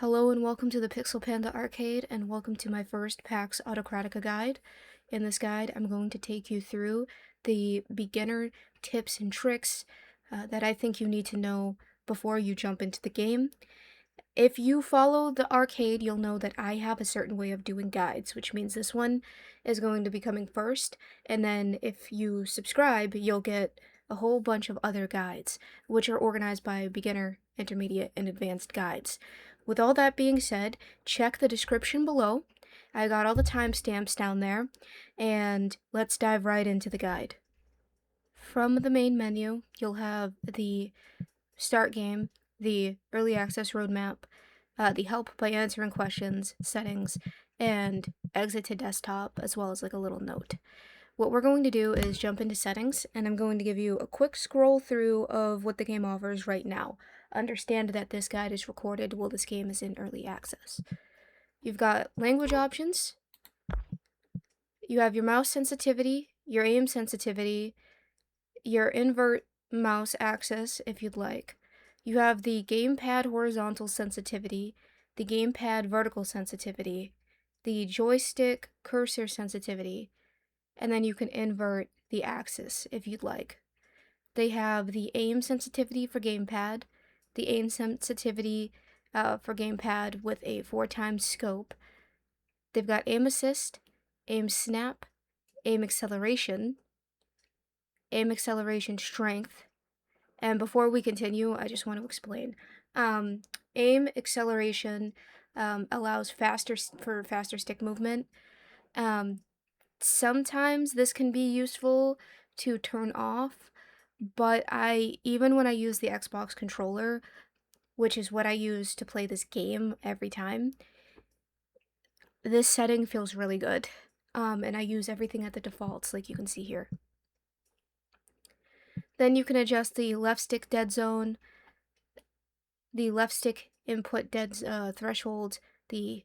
Hello and welcome to the Pixel Panda Arcade, and welcome to my first Pax Autocratica guide. In this guide, I'm going to take you through the beginner tips and tricks that I think you need to know before you jump into the game. If you follow the arcade, you'll know that I have a certain way of doing guides, which means this one is going to be coming first, and then if you subscribe, you'll get a whole bunch of other guides, which are organized by beginner, intermediate, and advanced guides. With all that being said, check the description below. I got all the timestamps down there, and let's dive right into the guide. From the main menu, you'll have the start game, the early access roadmap, the help by answering questions, settings, and exit to desktop, as well as like a little note. What we're going to do is jump into settings, and I'm going to give you a quick scroll through of what the game offers right now. Understand that this guide is recorded while this game is in early access. You've got language options. You have your mouse sensitivity, your aim sensitivity, your invert mouse axis if you'd like. You have the gamepad horizontal sensitivity, the gamepad vertical sensitivity, the joystick cursor sensitivity, and then you can invert the axis if you'd like. They have the aim sensitivity for gamepad, the aim sensitivity for gamepad with a 4x scope. They've got aim assist, aim snap, aim acceleration strength. And before we continue, I just want to explain. Aim acceleration allows faster stick movement. Sometimes this can be useful to turn off, but even when I use the Xbox controller, which is what I use to play this game every time, this setting feels really good. And I use everything at the defaults, like you can see here. Then you can adjust the left stick dead zone, the left stick input dead threshold, the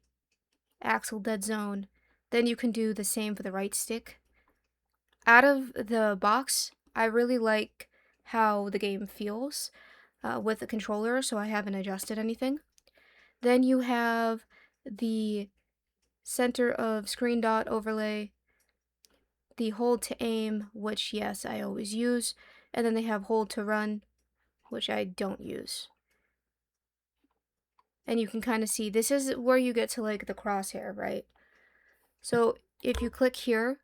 axle dead zone. Then you can do the same for the right stick. Out of the box, I really like how the game feels with the controller, so I haven't adjusted anything. Then you have the center of screen dot overlay, the hold to aim, which yes, I always use, and then they have hold to run, which I don't use. And you can kind of see, this is where you get to like the crosshair, right? So if you click here,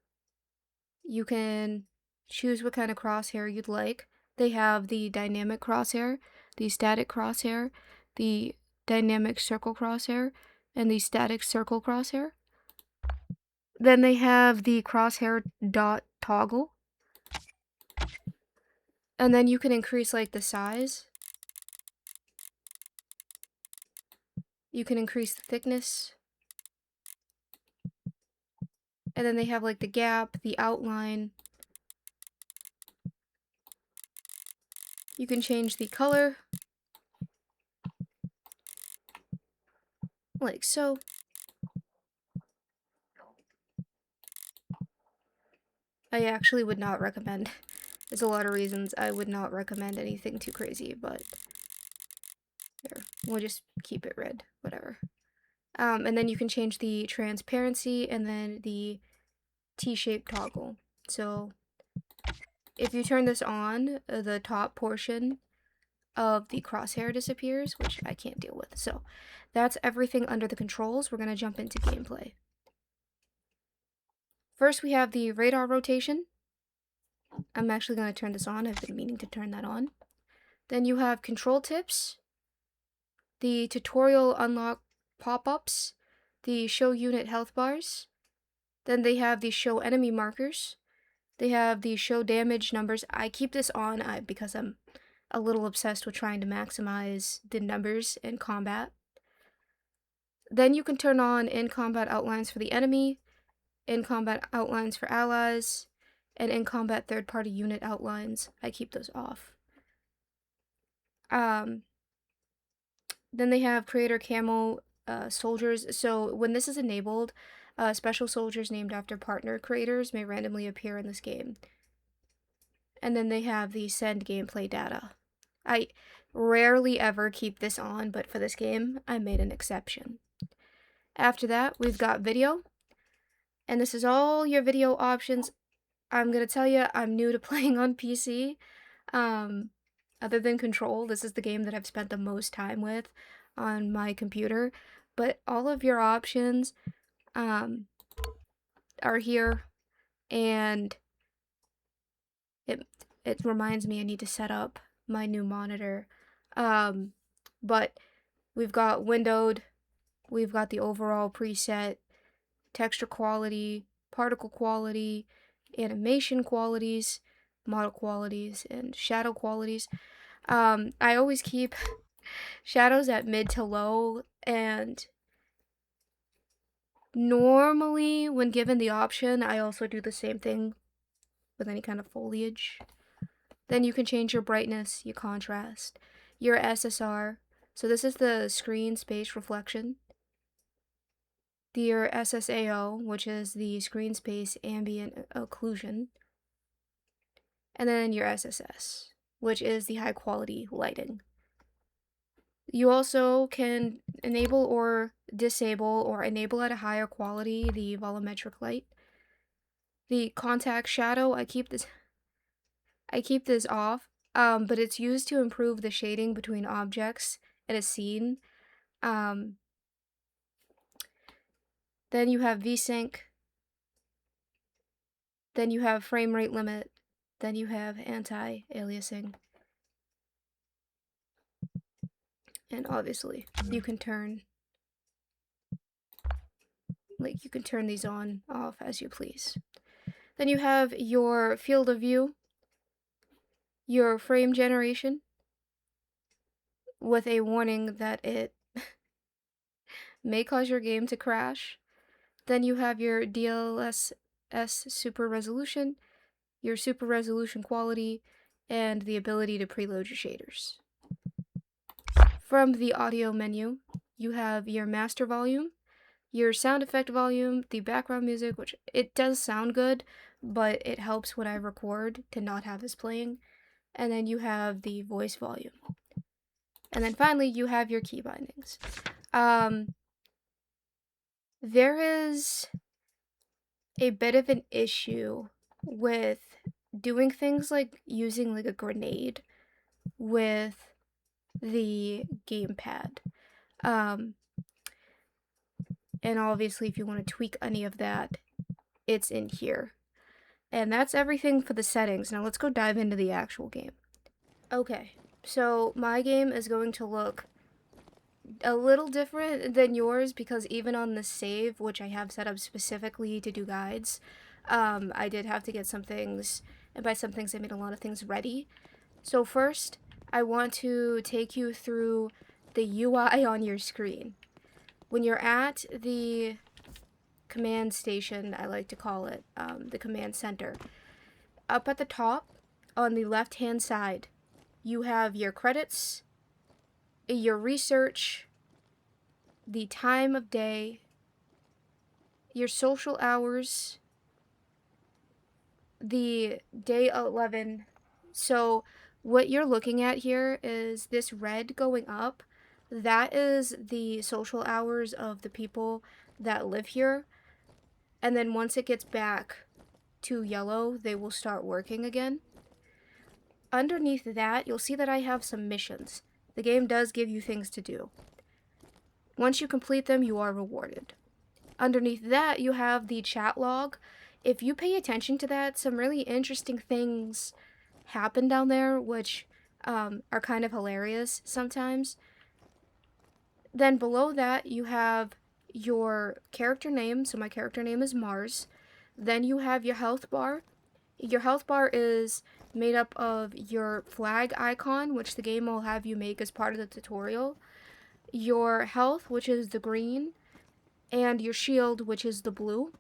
you can choose what kind of crosshair you'd like. They have the dynamic crosshair, the static crosshair, the dynamic circle crosshair, and the static circle crosshair. Then they have the crosshair dot toggle. And then you can increase like the size. You can increase the thickness. And then they have like the gap, the outline. You can change the color, like so. I actually would not recommend. There's a lot of reasons I would not recommend anything too crazy, but there, we'll just keep it red, whatever. And then you can change the transparency and then the T-shaped toggle. So if you turn this on, the top portion of the crosshair disappears, which I can't deal with. So that's everything under the controls. We're going to jump into gameplay. First, we have the radar rotation. I'm actually going to turn this on. I've been meaning to turn that on. Then you have control tips, the tutorial unlock pop-ups, the show unit health bars. Then they have the show enemy markers. They have the show damage numbers. I keep this on because I'm a little obsessed with trying to maximize the numbers in combat. Then you can turn on in-combat outlines for the enemy, in-combat outlines for allies, and in-combat third-party unit outlines. I keep those off. Then they have creator camo soldiers. So when this is enabled, special soldiers named after partner creators may randomly appear in this game. And then they have the send gameplay data. rarely ever keep this on, but for this game, I made an exception. After that, we've got video, and this is all your video options. I'm gonna tell you, I'm new to playing on PC. Other than Control, this is the game that I've spent the most time with on my computer, but all of your options are here, and it reminds me I need to set up my new monitor. But we've got windowed, we've got the overall preset, texture quality, particle quality, animation qualities, model qualities, and shadow qualities. I always keep shadows at mid to low, and normally when given the option, I also do the same thing with any kind of foliage. Then you can change your brightness, your contrast, your SSR. So this is the screen space reflection. Your SSAO, which is the screen space ambient occlusion. And then your SSS, which is the high quality lighting. You also can enable or disable or enable at a higher quality the volumetric light. The contact shadow, I keep this off, but it's used to improve the shading between objects in a scene. Then you have VSync. Then you have frame rate limit. Then you have anti-aliasing. And obviously, you can turn these on, off as you please. Then you have your field of view, your frame generation, with a warning that it may cause your game to crash. Then you have your DLSS super resolution, your super resolution quality, and the ability to preload your shaders. From the audio menu, you have your master volume, your sound effect volume, the background music, which it does sound good, but it helps when I record to not have this playing. And then you have the voice volume. And then finally, you have your key bindings. There is a bit of an issue with doing things like using like a grenade with the gamepad. And obviously, if you want to tweak any of that, it's in here. And that's everything for the settings. Now let's go dive into the actual game. Okay, so my game is going to look a little different than yours because even on the save, which I have set up specifically to do guides, I did have to get some things, and by some things I made a lot of things ready. So first, I want to take you through the UI on your screen. When you're at the command station, I like to call it, the command center, up at the top on the left-hand side, you have your credits, your research, the time of day, your social hours, the day 11. So what you're looking at here is this red going up. That is the social hours of the people that live here. And then once it gets back to yellow, they will start working again. Underneath that, you'll see that I have some missions. The game does give you things to do. Once you complete them, you are rewarded. Underneath that, you have the chat log. If you pay attention to that, some really interesting things happen down there, which are kind of hilarious sometimes. Then below that, you have your character name. So my character name is Mars. Then you have your health bar. Your health bar is made up of your flag icon, which the game will have you make as part of the tutorial, your health, which is the green, and your shield, which is the blue.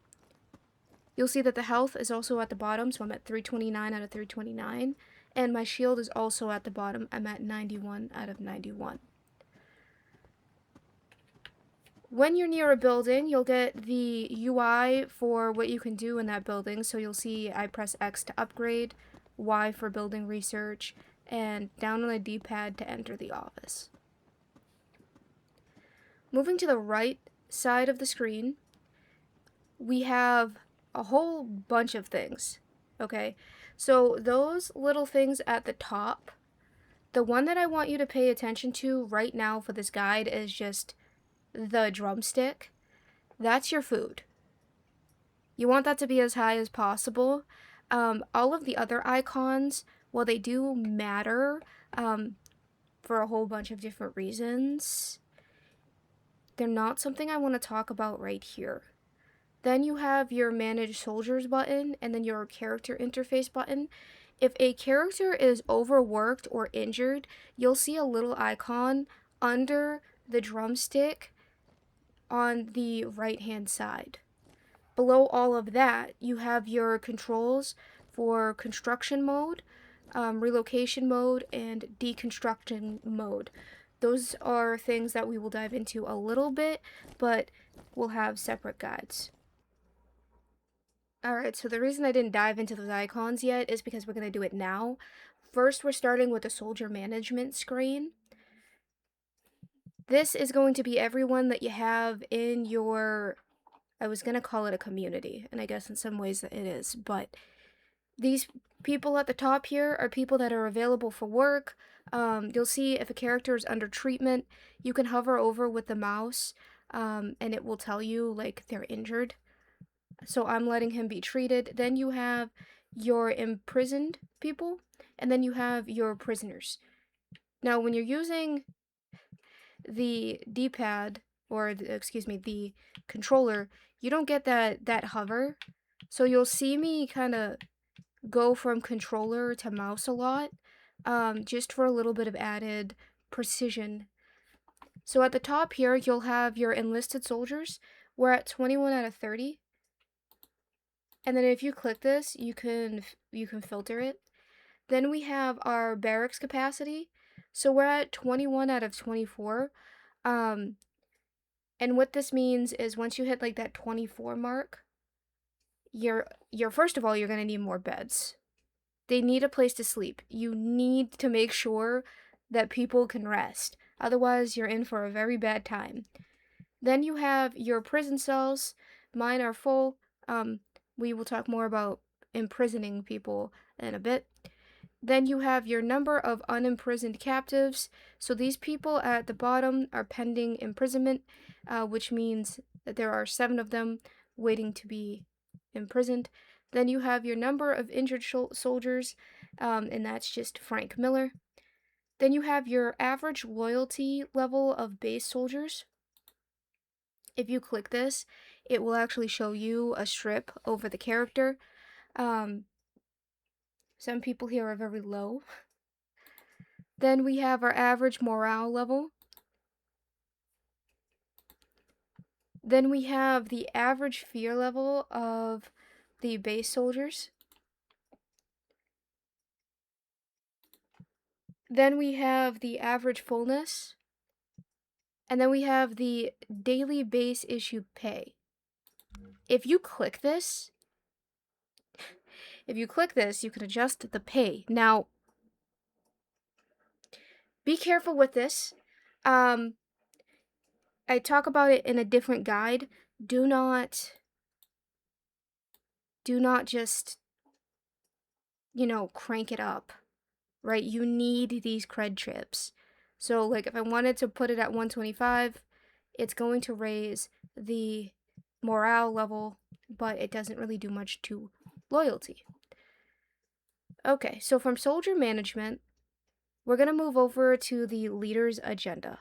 You'll see that the health is also at the bottom, so I'm at 329 out of 329, and my shield is also at the bottom. I'm at 91 out of 91. When you're near a building, you'll get the UI for what you can do in that building. So you'll see I press X to upgrade, Y for building research, and down on the D-pad to enter the office. Moving to the right side of the screen, we have a whole bunch of things, okay? So those little things at the top, the one that I want you to pay attention to right now for this guide is just the drumstick. That's your food. You want that to be as high as possible. All of the other icons, well, they do matter for a whole bunch of different reasons. They're not something I want to talk about right here. Then you have your Manage Soldiers button and then your Character Interface button. If a character is overworked or injured, you'll see a little icon under the drumstick on the right-hand side. Below all of that, you have your controls for construction mode, relocation mode, and deconstruction mode. Those are things that we will dive into a little bit, but we'll have separate guides. Alright, so the reason I didn't dive into those icons yet is because we're going to do it now. First, we're starting with the soldier management screen. This is going to be everyone that you have in your, I was going to call it a community, and I guess in some ways it is, but these people at the top here are people that are available for work. You'll see if a character is under treatment, you can hover over with the mouse, and it will tell you, like, they're injured. So I'm letting him be treated. Then you have your imprisoned people, and then you have your prisoners. Now, when you're using the D-pad, or the controller, you don't get that hover. So you'll see me kind of go from controller to mouse a lot, just for a little bit of added precision. So at the top here, you'll have your enlisted soldiers. We're at 21 out of 30. And then if you click this, you can filter it. Then we have our barracks capacity. So we're at 21 out of 24. And what this means is once you hit like that 24 mark, you're first of all, you're going to need more beds. They need a place to sleep. You need to make sure that people can rest. Otherwise, you're in for a very bad time. Then you have your prison cells. Mine are full. We will talk more about imprisoning people in a bit. Then you have your number of unimprisoned captives. So these people at the bottom are pending imprisonment, which means that there are 7 of them waiting to be imprisoned. Then you have your number of injured soldiers, and that's just Frank Miller. Then you have your average loyalty level of base soldiers. If you click this, it will actually show you a strip over the character. Some people here are very low. Then we have our average morale level. Then we have the average fear level of the base soldiers. Then we have the average fullness. And then we have the daily base issue pay. If you click this, you can adjust the pay. Now, be careful with this. I talk about it in a different guide. Do not just, crank it up, right? You need these cred chips. So, like, if I wanted to put it at 125, it's going to raise the morale level, but it doesn't really do much to loyalty. Okay, so from soldier management, we're going to move over to the leader's agenda.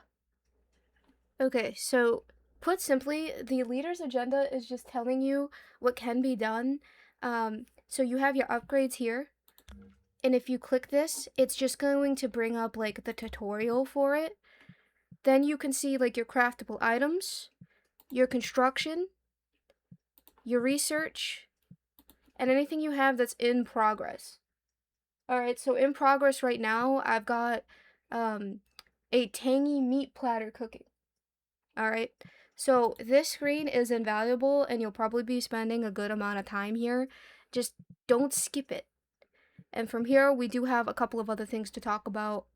Okay, so put simply, the leader's agenda is just telling you what can be done. So you have your upgrades here. And if you click this, it's just going to bring up like the tutorial for it. Then you can see like your craftable items, your construction, your research, and anything you have that's in progress. Alright, so in progress right now, I've got a tangy meat platter cooking. Alright, so this screen is invaluable and you'll probably be spending a good amount of time here. Just don't skip it. And from here, we do have a couple of other things to talk about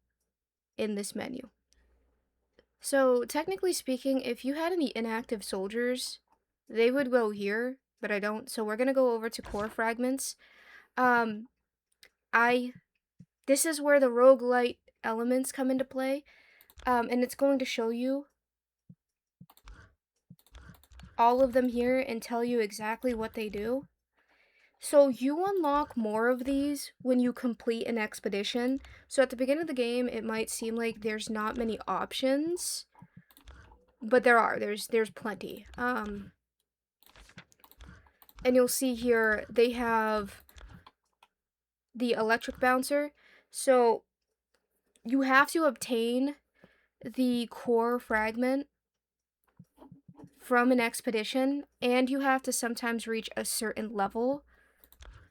in this menu. So, technically speaking, if you had any inactive soldiers, they would go here, but I don't. So, we're going to go over to core fragments. Um, this is where the roguelite elements come into play. And it's going to show you all of them here and tell you exactly what they do. So you unlock more of these when you complete an expedition. So at the beginning of the game, it might seem like there's not many options, but there are. There's plenty. And you'll see here they have the electric bouncer. So you have to obtain the core fragment from an expedition, and you have to sometimes reach a certain level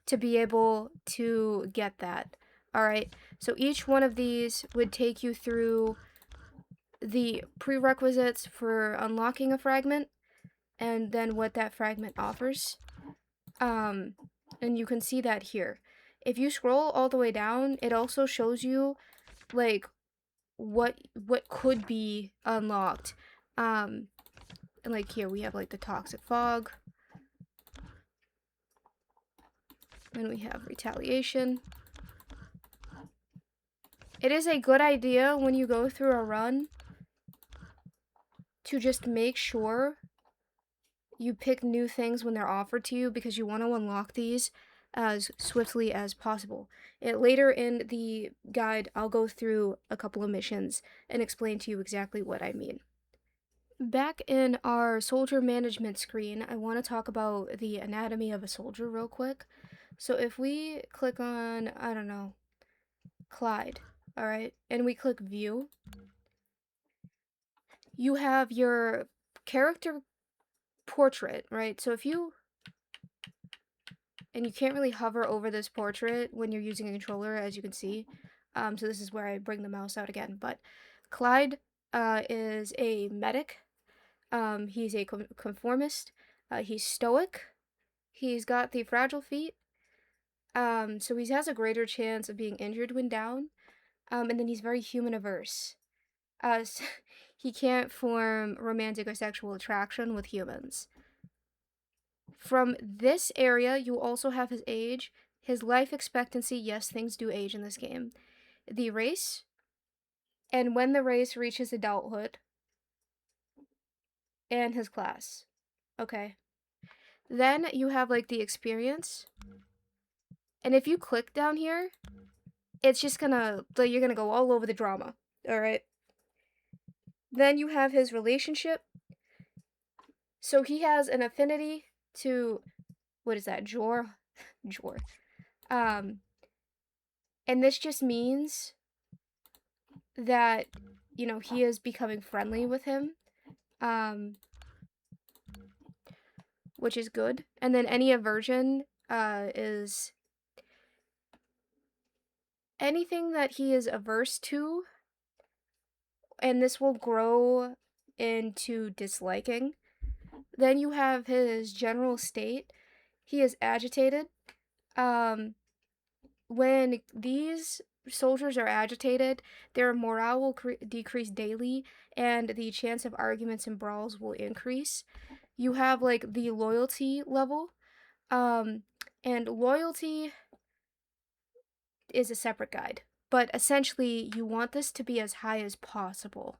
to be able to get that. Alright, so each one of these would take you through the prerequisites for unlocking a fragment, and then what that fragment offers. And you can see that here. If you scroll all the way down, it also shows you, like, what could be unlocked. And like here, we have, like, the toxic fog. Then we have retaliation. It is a good idea when you go through a run to just make sure you pick new things when they're offered to you, because you want to unlock these as swiftly as possible. Later in the guide, I'll go through a couple of missions and explain to you exactly what I mean. Back in our soldier management screen, I want to talk about the anatomy of a soldier real quick. So if we click on, I don't know, Clyde, alright, and we click view, you have your character portrait, right? So if you, and you can't really hover over this portrait when you're using a controller, as you can see. So this is where I bring the mouse out again. But Clyde is a medic. He's a conformist. He's stoic. He's got the fragile feet. So he has a greater chance of being injured when down. And then he's very human averse. So he can't form romantic or sexual attraction with humans. From this area, you also have his age, his life expectancy. Yes, things do age in this game. The race, and when the race reaches adulthood, and his class. Okay. Then you have, like, the experience. And if you click down here, it's just gonna, like, you're gonna go all over the drama. Alright. Then you have his relationship. So he has an affinity to, what is that, Jor? Jor. And this just means that, you know, he is becoming friendly with him, which is good. And then any aversion is anything that he is averse to, and this will grow into disliking. Then you have his general state. He is agitated. When these soldiers are agitated, their morale will decrease daily, and the chance of arguments and brawls will increase. You have, like, the loyalty level, and loyalty is a separate guide, but essentially you want this to be as high as possible,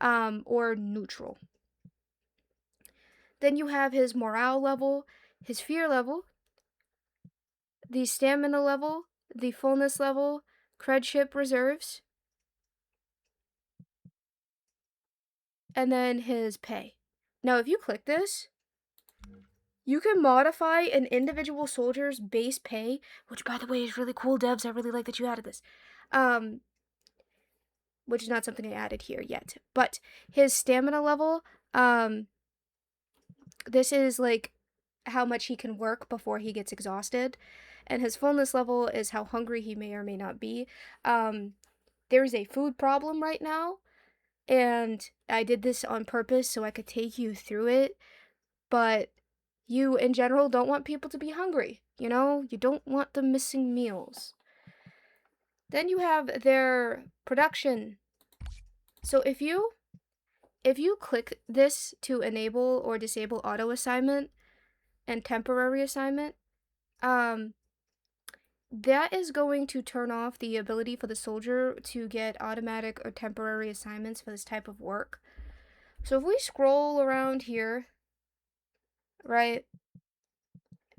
or neutral. Then you have his morale level, his fear level, the stamina level, the fullness level, credship reserves, and then his pay. Now, if you click this, you can modify an individual soldier's base pay, which, by the way, is really cool, devs. I really like that you added this. Which is not something I added here yet. But his stamina level, this is, like, how much he can work before he gets exhausted. And his fullness level is how hungry he may or may not be. There's a food problem right now, and I did this on purpose so I could take you through it. But you, in general, don't want people to be hungry, you know? You don't want them missing meals. Then you have their production. So if you click this to enable or disable auto assignment and temporary assignment, that is going to turn off the ability for the soldier to get automatic or temporary assignments for this type of work. So if we scroll around here, right,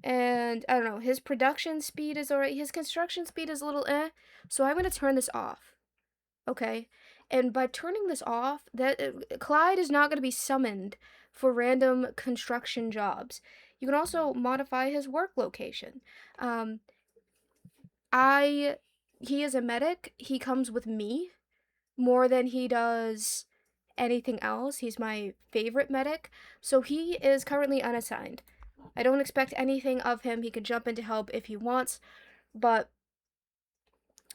and I don't know, his production speed is alright, his construction speed is a little so I'm going to turn this off, okay? And by turning this off, Clyde is not going to be summoned for random construction jobs. You can also modify his work location. He is a medic. He comes with me more than he does anything else. He's my favorite medic. So he is currently unassigned. I don't expect anything of him. He can jump in to help if he wants, but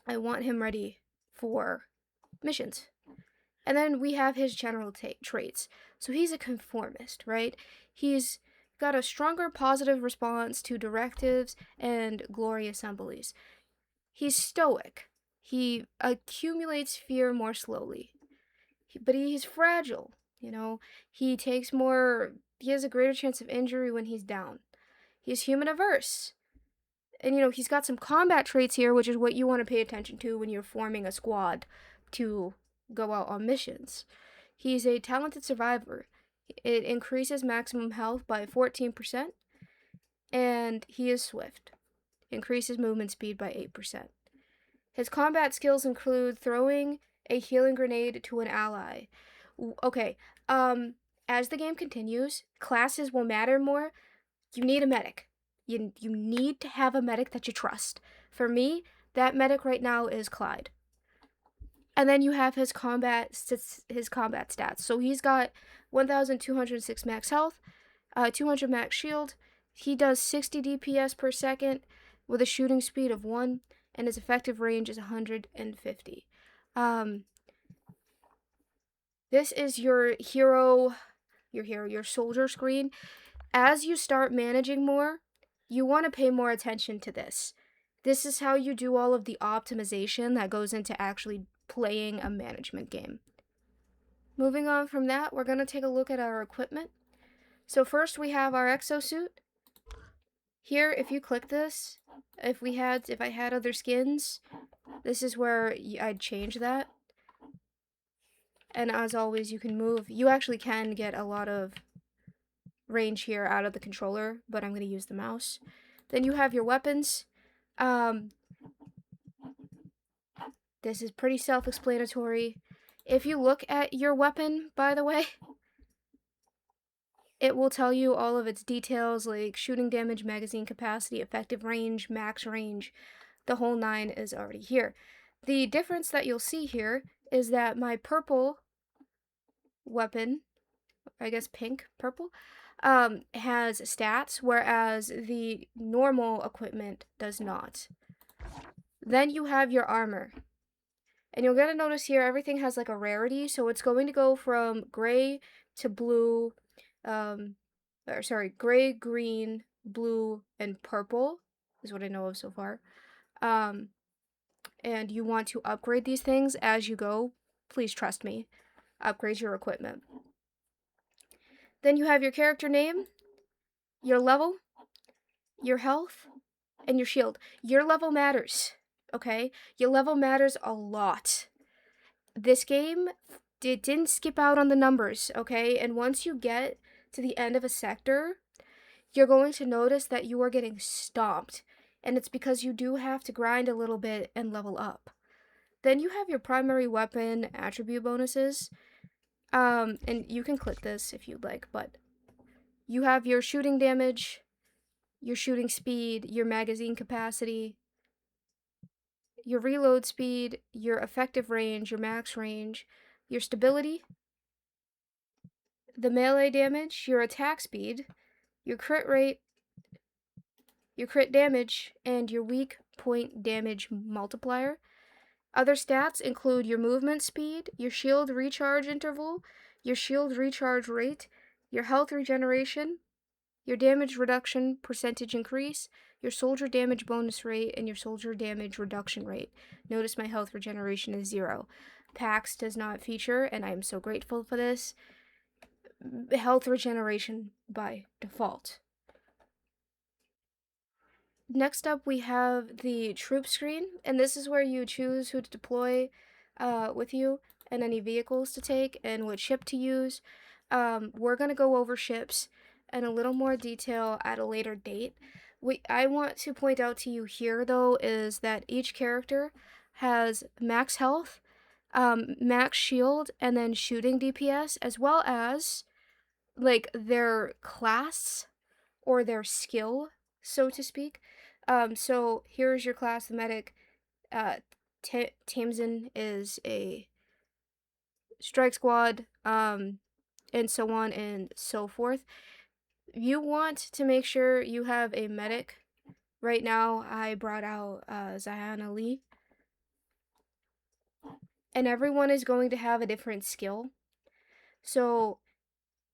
I want him ready for missions. And then we have his general traits. So he's a conformist, right? He's got a stronger positive response to directives and glory assemblies. He's stoic. He accumulates fear more slowly. But he's fragile, you know? He has a greater chance of injury when he's down. He's human averse. And, he's got some combat traits here, which is what you want to pay attention to when you're forming a squad to go out on missions. He's a talented survivor. It increases maximum health by 14%, and he is swift. Increases movement speed by 8%. His combat skills include throwing a healing grenade to an ally. Okay, as the game continues, classes will matter more. You need a medic. You need to have a medic that you trust. For me, that medic right now is Clyde. And then you have his combat stats. So he's got 1,206 max health, 200 max shield. He does 60 DPS per second with a shooting speed of 1, and his effective range is 150. This is your soldier screen. As you start managing more, you want to pay more attention to this. This is how you do all of the optimization that goes into actually playing a management game. Moving on from that, we're going to take a look at our equipment. So first we have our exosuit. Here, if you click this, if I had other skins, this is where I'd change that. And as always, you can move. You actually can get a lot of range here out of the controller, but I'm going to use the mouse. Then you have your weapons. This is pretty self-explanatory. If you look at your weapon, by the way, it will tell you all of its details, like shooting damage, magazine capacity, effective range, max range. The whole 9 is already here. The difference that you'll see here is that my purple weapon, I guess purple, has stats, whereas the normal equipment does not. Then you have your armor. And you're going to notice here everything has like a rarity, so it's going to go from gray to blue, gray, green, blue, and purple is what I know of so far. And you want to upgrade these things as you go. Please trust me. Upgrade your equipment. Then you have your character name, your level, your health, and your shield. Your level matters, okay? Your level matters a lot. This game didn't skip out on the numbers, okay? And once you get to the end of a sector, you're going to notice that you are getting stomped. And it's because you do have to grind a little bit and level up. Then you have your primary weapon attribute bonuses. And you can click this if you'd like, but you have your shooting damage, your shooting speed, your magazine capacity, your reload speed, your effective range, your max range, your stability, the melee damage, your attack speed, your crit rate, your crit damage, and your weak point damage multiplier. Other stats include your movement speed, your shield recharge interval, your shield recharge rate, your health regeneration, your damage reduction percentage increase, your soldier damage bonus rate, and your soldier damage reduction rate. Notice my health regeneration is 0. Pax does not feature, and I am so grateful for this, health regeneration by default. Next up, we have the troop screen, and this is where you choose who to deploy with you and any vehicles to take and what ship to use. We're going to go over ships in a little more detail at a later date. I want to point out to you here, though, is that each character has max health, max shield, and then shooting DPS, as well as like their class or their skill, so to speak. So here's your class, the medic. Tamsin is a strike squad, and so on and so forth. You want to make sure you have a medic. Right now, I brought out Zahana Lee. And everyone is going to have a different skill. So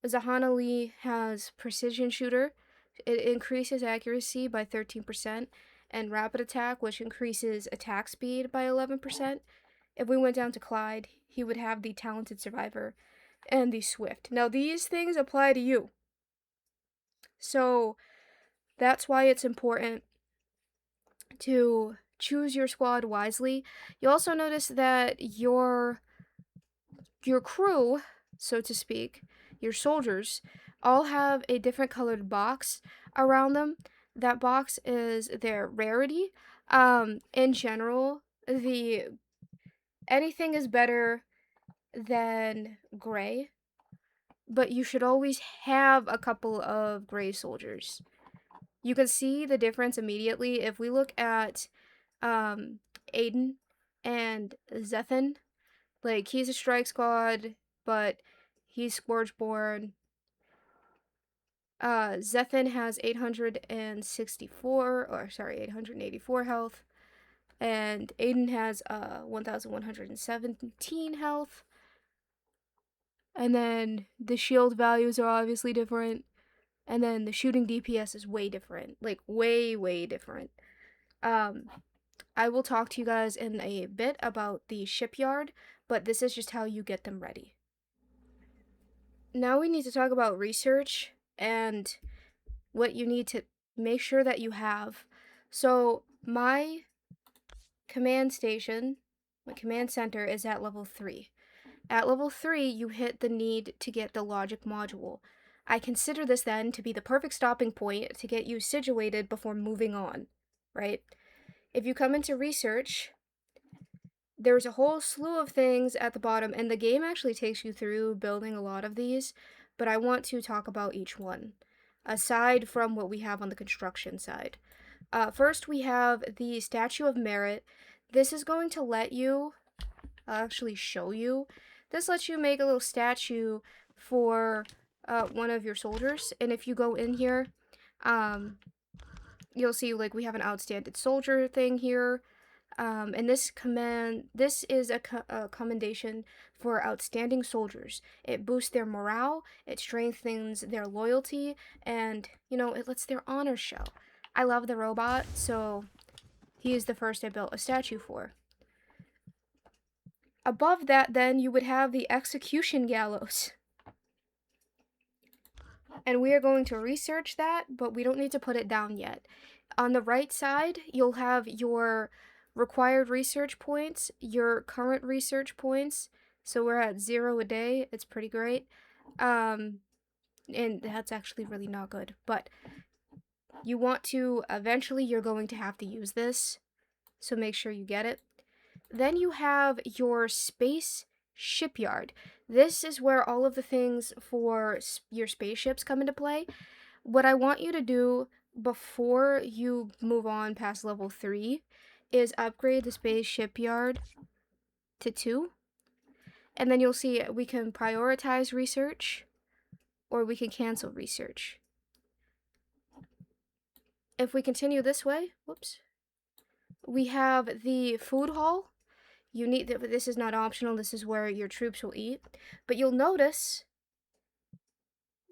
Zahana Lee has precision shooter. It increases accuracy by 13%, and rapid attack, which increases attack speed by 11%. If we went down to Clyde, he would have the talented survivor and the swift. Now these things apply to you. So that's why it's important to choose your squad wisely. You also notice that your crew, so to speak, your soldiers, all have a different colored box around them. That box is their rarity. In general, anything is better than gray, but you should always have a couple of gray soldiers. You can see the difference immediately if we look at Aiden and Zethan. Like, he's a strike squad, but he's Scourgeborn. Zethan has 884 health, and Aiden has 1117 health. And then the shield values are obviously different, and then the shooting DPS is way different, like way different. I will talk to you guys in a bit about the shipyard, but this is just how you get them ready. Now we need to talk about research and what you need to make sure that you have. So my command station, my command center is at level 3. At level 3, you hit the need to get the logic module. I consider this then to be the perfect stopping point to get you situated before moving on, right? If you come into research, there's a whole slew of things at the bottom, and the game actually takes you through building a lot of these, but I want to talk about each one, aside from what we have on the construction side. First, we have the Statue of Merit. This is going to let you, I'll actually show you, this lets you make a little statue for one of your soldiers, and if you go in here, you'll see, like, we have an outstanding soldier thing here. And this is a commendation for outstanding soldiers. It boosts their morale, it strengthens their loyalty, and, it lets their honor show. I love the robot, so he is the first I built a statue for. Above that, then, you would have the execution gallows. And we are going to research that, but we don't need to put it down yet. On the right side, you'll have your required research points, your current research points. So we're at 0 a day. It's pretty great. And that's actually really not good. But you want to, eventually you're going to have to use this. So make sure you get it. Then you have your Spaceship Yard. This is where all of the things for your spaceships come into play. What I want you to do before you move on past level 3 is upgrade the Spaceship Yard to 2. And then you'll see we can prioritize research or we can cancel research. If we continue this way, we have the food hall. This is not optional, this is where your troops will eat. But you'll notice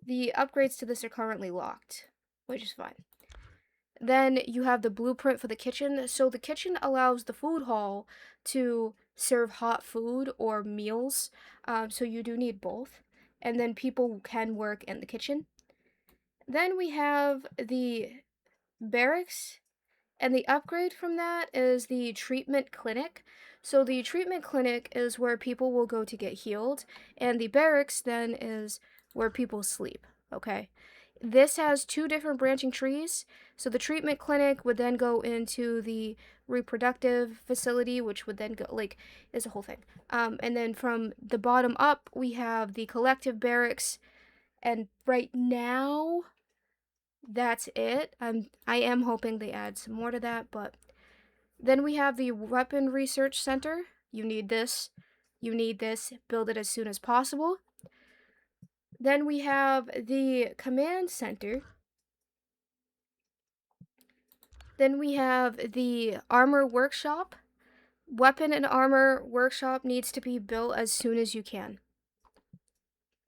the upgrades to this are currently locked. which is fine. Then you have the blueprint for the kitchen. So the kitchen allows the food hall to serve hot food or meals. So you do need both. And then people can work in the kitchen. Then we have the barracks, and the upgrade from that is the treatment clinic. So the treatment clinic is where people will go to get healed, and the barracks then is where people sleep. Okay. This has two different branching trees. So the treatment clinic would then go into the reproductive facility, which would then go like is a whole thing. And then from the bottom up, we have the collective barracks, and right now that's it. I am hoping they add some more to that, but then we have the Weapon Research Center. You need this. You need this. Build it as soon as possible. Then we have the Command Center. Then we have the Armor Workshop. Weapon and Armor Workshop needs to be built as soon as you can.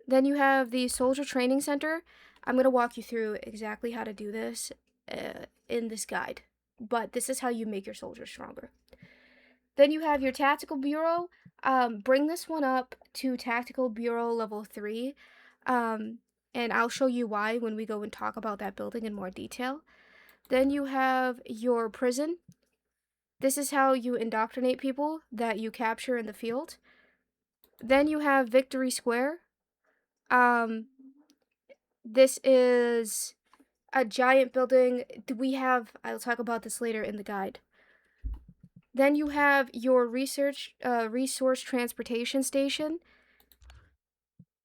Then you have the Soldier Training Center. I'm going to walk you through exactly how to do this in this guide, but this is how you make your soldiers stronger. Then you have your Tactical Bureau. Bring this one up to Tactical Bureau level 3, and I'll show you why when we go and talk about that building in more detail. Then you have your prison. This is how you indoctrinate people that you capture in the field. Then you have Victory Square. This is a giant building. I'll talk about this later in the guide. Then you have your resource transportation station,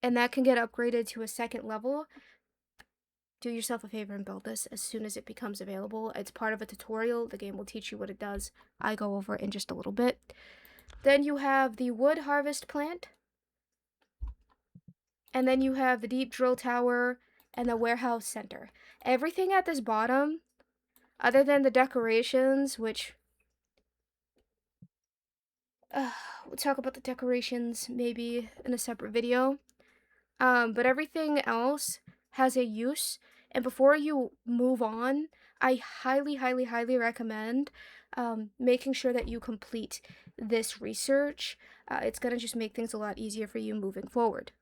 and that can get upgraded to a second level. Do yourself a favor and build this as soon as it becomes available. It's part of a tutorial. The game will teach you what it does. I go over it in just a little bit. Then you have the wood harvest plant. And then you have the deep drill tower and the warehouse center. Everything at this bottom, other than the decorations, which we'll talk about the decorations maybe in a separate video. But everything else has a use. And before you move on, I highly, highly, highly recommend making sure that you complete this research. It's going to just make things a lot easier for you moving forward.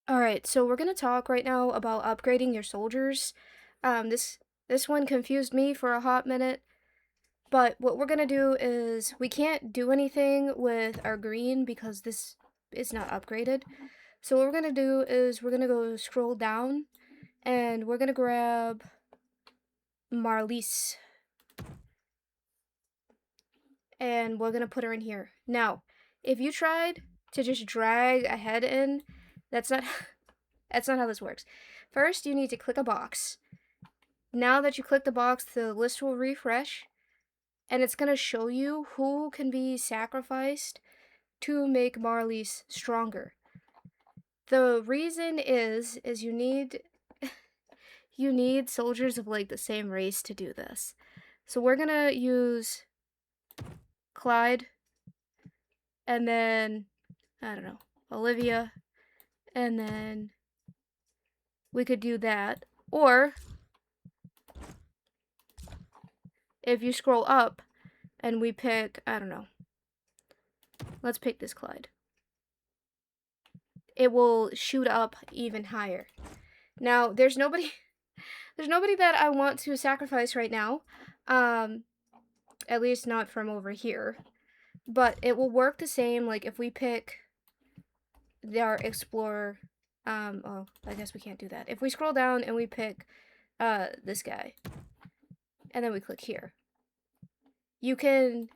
Alright, so we're going to talk right now about upgrading your soldiers. This one confused me for a hot minute. But what we're going to do is, we can't do anything with our green because this is not upgraded. So what we're going to do is, we're going to go scroll down, and we're going to grab Marlies. And we're going to put her in here. Now, if you tried to just drag a head in, that's not how this works. First, you need to click a box. Now that you click the box, the list will refresh, and it's going to show you who can be sacrificed to make Marlies stronger. The reason is you need you need soldiers of like the same race to do this. So we're going to use Clyde, and then I don't know, Olivia, and then we could do that. Or if you scroll up and we pick, I don't know, let's pick this Clyde. It will shoot up even higher. Now, there's nobody that I want to sacrifice right now. At least not from over here. But it will work the same, like if we pick our explorer. Oh, I guess we can't do that. If we scroll down and we pick this guy, and then we click here, you can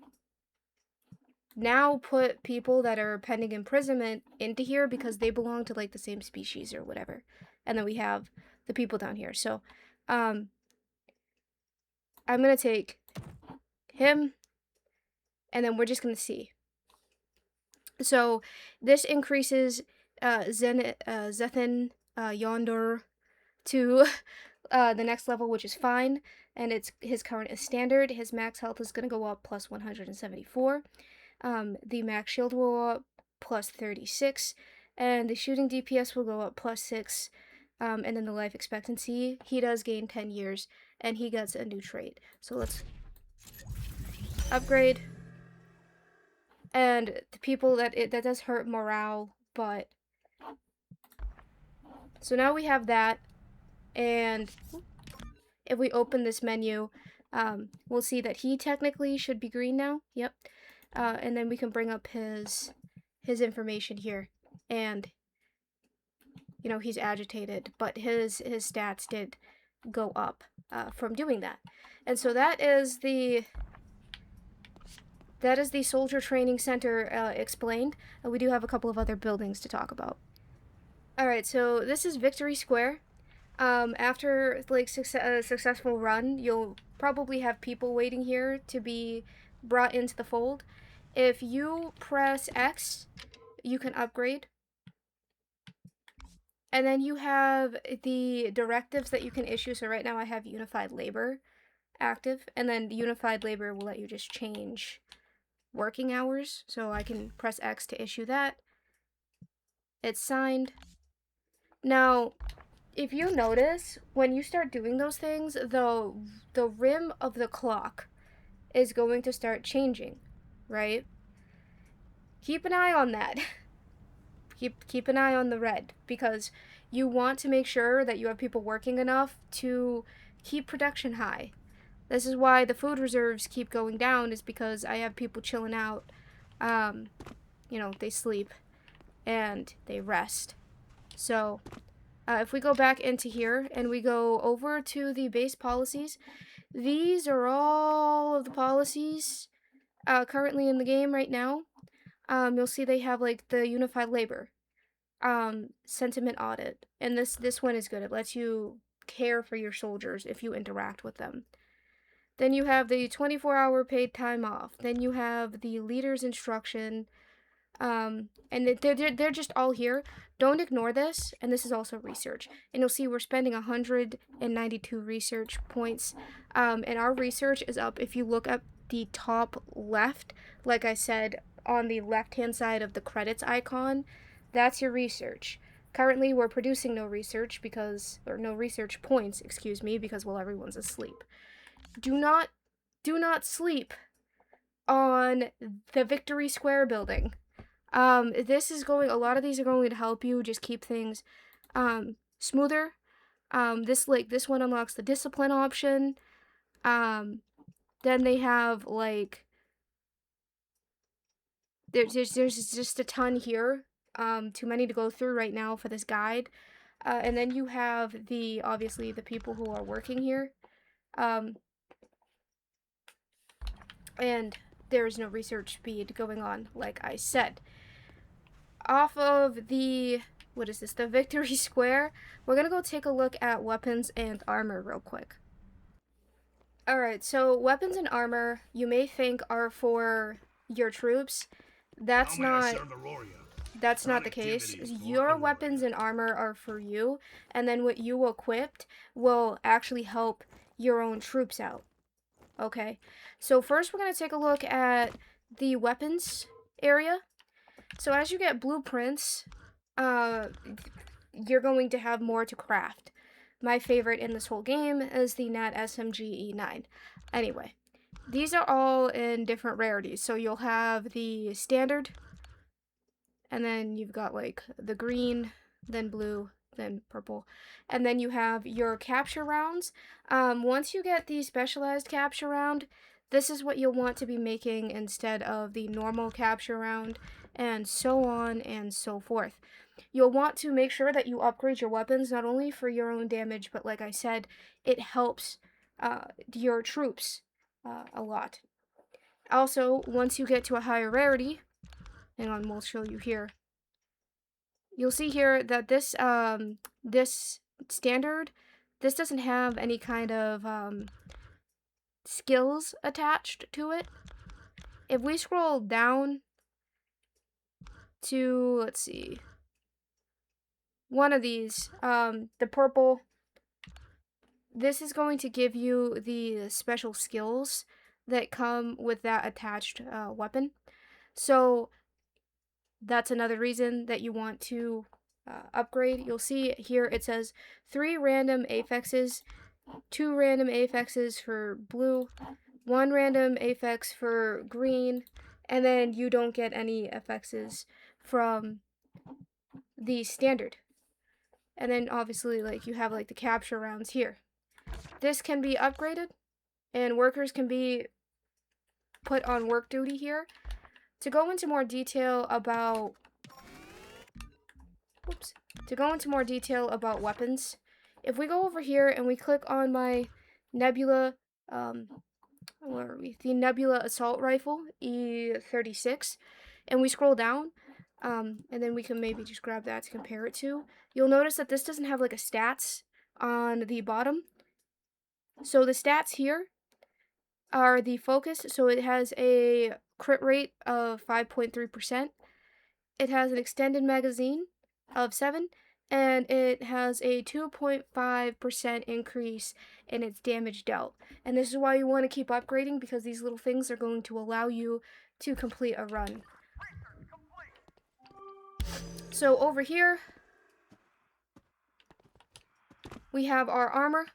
now put people that are pending imprisonment into here because they belong to like the same species or whatever. And then we have the people down here. So I'm gonna take him, and then we're just gonna see. So this increases Zethan Yonder to the next level, which is fine, and his current is standard. His max health is gonna go up plus 174. The max shield will go up plus 36, and the shooting DPS will go up plus 6. and then the life expectancy, he does gain 10 years, and he gets a new trait. So let's upgrade. And the people that does hurt morale, but so now we have that, and if we open this menu, we'll see that he technically should be green now. Yep. And then we can bring up his information here, and you know, he's agitated, but his stats did go up from doing that. And so that is the soldier training center explained. We do have a couple of other buildings to talk about. All right, so this is Victory Square. After like a successful run, you'll probably have people waiting here to be brought into the fold. If you press X, you can upgrade. And then you have the directives that you can issue. So right now I have Unified Labor active, and then Unified Labor will let you just change working hours. So I can press X to issue that. It's signed. Now, if you notice, when you start doing those things, the rim of the clock is going to start changing, right? Keep an eye on that. Keep an eye on the red, because you want to make sure that you have people working enough to keep production high. This is why the food reserves keep going down, is because I have people chilling out. You know, they sleep and they rest. So if we go back into here and we go over to the base policies, these are all of the policies currently in the game right now. You'll see they have like the unified labor, sentiment audit, and this one is good. It lets you care for your soldiers if you interact with them. Then you have the 24-hour paid time off. Then you have the leader's instruction. And they're just all here. Don't ignore this. And this is also research. And you'll see we're spending 192 research points. And our research is up. If you look up the top left, like I said, on the left-hand side of the credits icon, that's your research. Currently, we're producing no research no research points, excuse me, because, well, everyone's asleep. Do not sleep on the Victory Square building. A lot of these are going to help you just keep things smoother. This one unlocks the discipline option. Then they have like there's just a ton here. Too many to go through right now for this guide. And then you have obviously the people who are working here. And there's no research speed going on, like I said. Off of the Victory Square, we're gonna go take a look at weapons and armor real quick. Alright, so weapons and armor, you may think are for your troops. That's not the case. Your weapons and armor are for you, and then what you equipped will actually help your own troops out. Okay, so first we're going to take a look at the weapons area. So as you get blueprints, you're going to have more to craft. My favorite in this whole game is the Nat SMG E9. Anyway, these are all in different rarities. So you'll have the standard, and then you've got like the green, then blue, then purple, and then you have your capture rounds. Once you get the specialized capture round, this is what you'll want to be making instead of the normal capture round, and so on and so forth. You'll want to make sure that you upgrade your weapons, not only for your own damage, but like I said, it helps your troops a lot. Also, once you get to a higher rarity, hang on, we'll show you here. You'll see here that this standard, this doesn't have any kind of skills attached to it. If we scroll down to, let's see, one of these, the purple, this is going to give you the special skills that come with that attached weapon. So that's another reason that you want to upgrade, you'll see here it says 3 random affixes, 2 random affixes for blue, 1 random affix for green, and then you don't get any affixes from the standard. And then obviously, like, you have like the capture rounds here. This can be upgraded, and workers can be put on work duty here. To go into more detail about weapons, if we go over here and we click on my Nebula, where are we? The Nebula Assault Rifle E36, and we scroll down, and then we can maybe just grab that to compare it to. You'll notice that this doesn't have like a stats on the bottom. So the stats here are the focus. So it has a crit rate of 5.3%. It has an extended magazine of 7, and it has a 2.5% increase in its damage dealt. And this is why you want to keep upgrading, because these little things are going to allow you to complete a run. So over here, we have our armor.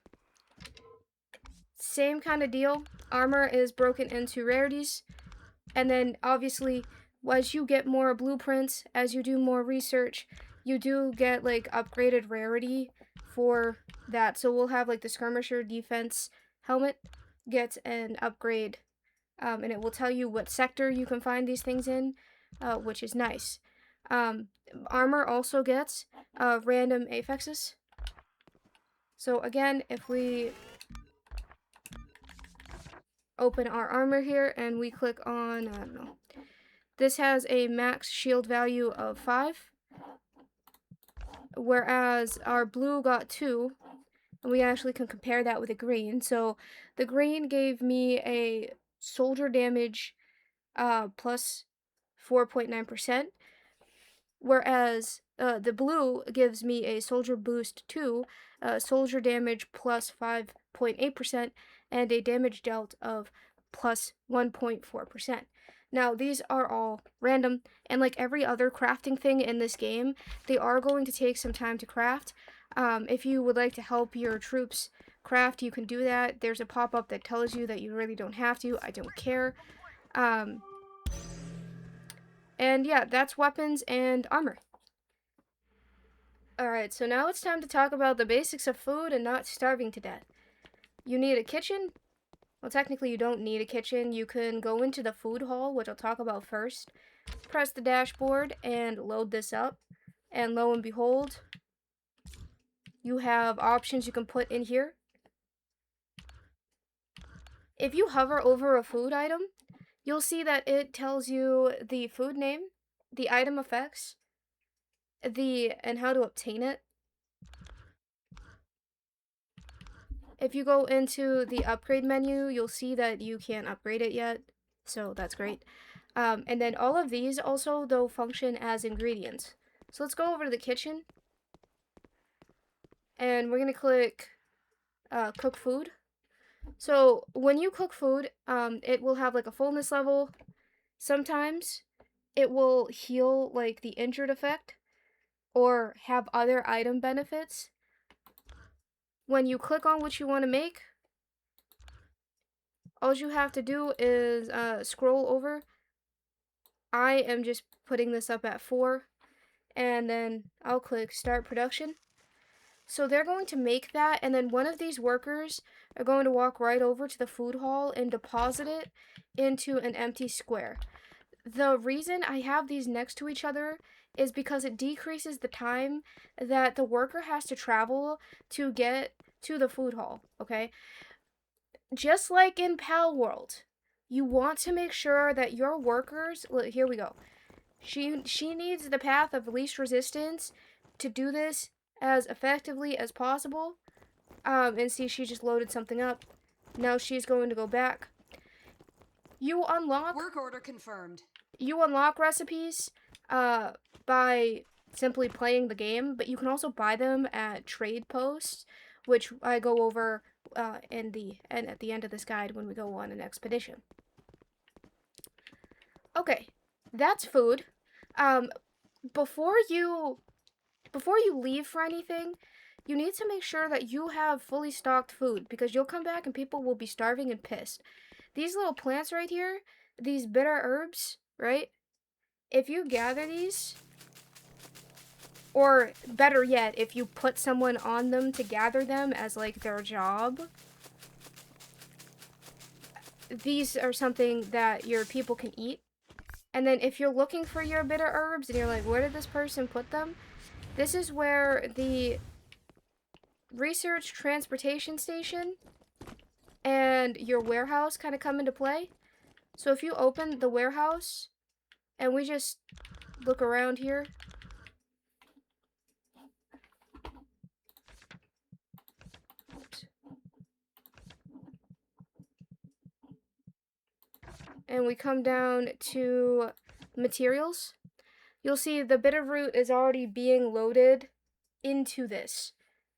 Same kind of deal. Armor is broken into rarities. And then obviously, as you get more blueprints, as you do more research, you do get like upgraded rarity for that. So we'll have like the skirmisher defense helmet gets an upgrade, and it will tell you what sector you can find these things in, which is nice. Armor also gets random affixes. So again, if we open our armor here and we click on, I don't know, this has a max shield value of 5, whereas our blue got 2, and we actually can compare that with the green. So the green gave me a soldier damage plus 4.9%, whereas the blue gives me a soldier boost 2, soldier damage plus 5.8%, and a damage dealt of plus 1.4%. Now, these are all random, and like every other crafting thing in this game, they are going to take some time to craft. If you would like to help your troops craft, you can do that. There's a pop-up that tells you that you really don't have to. I don't care. And yeah, that's weapons and armor. Alright, so now it's time to talk about the basics of food and not starving to death. You need a kitchen. Well, technically you don't need a kitchen. You can go into the food hall, which I'll talk about first. Press the dashboard and load this up. And lo and behold, you have options you can put in here. If you hover over a food item, you'll see that it tells you the food name, the item effects, and how to obtain it. If you go into the upgrade menu, you'll see that you can't upgrade it yet, so that's great. And then all of these also, though, function as ingredients. So let's go over to the kitchen, and we're going to click cook food. So when you cook food, it will have like a fullness level. Sometimes it will heal like the injured effect or have other item benefits. When you click on what you want to make, all you have to do is scroll over. I am just putting this up at 4, and then I'll click start production. So they're going to make that, and then one of these workers are going to walk right over to the food hall and deposit it into an empty square. The reason I have these next to each other is because it decreases the time that the worker has to travel to get to the food hall, okay? Just like in Pal World, you want to make sure that your workers, look, here we go. She needs the path of least resistance to do this as effectively as possible. And see, she just loaded something up. Now she's going to go back. You unlock work order confirmed. You unlock recipes by simply playing the game, but you can also buy them at trade posts, which I go over at the end of this guide when we go on an expedition. Okay, that's food. Before before you leave for anything, you need to make sure that you have fully stocked food, because you'll come back and people will be starving and pissed. These little plants right here, these bitter herbs, right? If you gather these, or better yet, if you put someone on them to gather them as like their job, these are something that your people can eat. And then if you're looking for your bitter herbs and you're like, where did this person put them? This is where the research transportation station and your warehouse kind of come into play. So if you open the warehouse and we just look around here, and we come down to materials, you'll see the bitter root is already being loaded into this.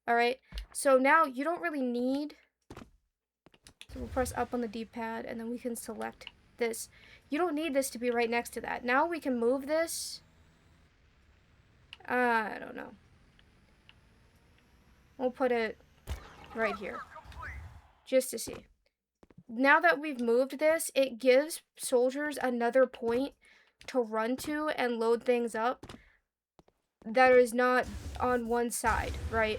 Alright, so now you don't really need, so we'll press up on the D-pad and then we can select this. You don't need this to be right next to that. Now we can move this. I don't know. We'll put it right here, just to see. Now that we've moved this, it gives soldiers another point to run to and load things up that is not on one side, right?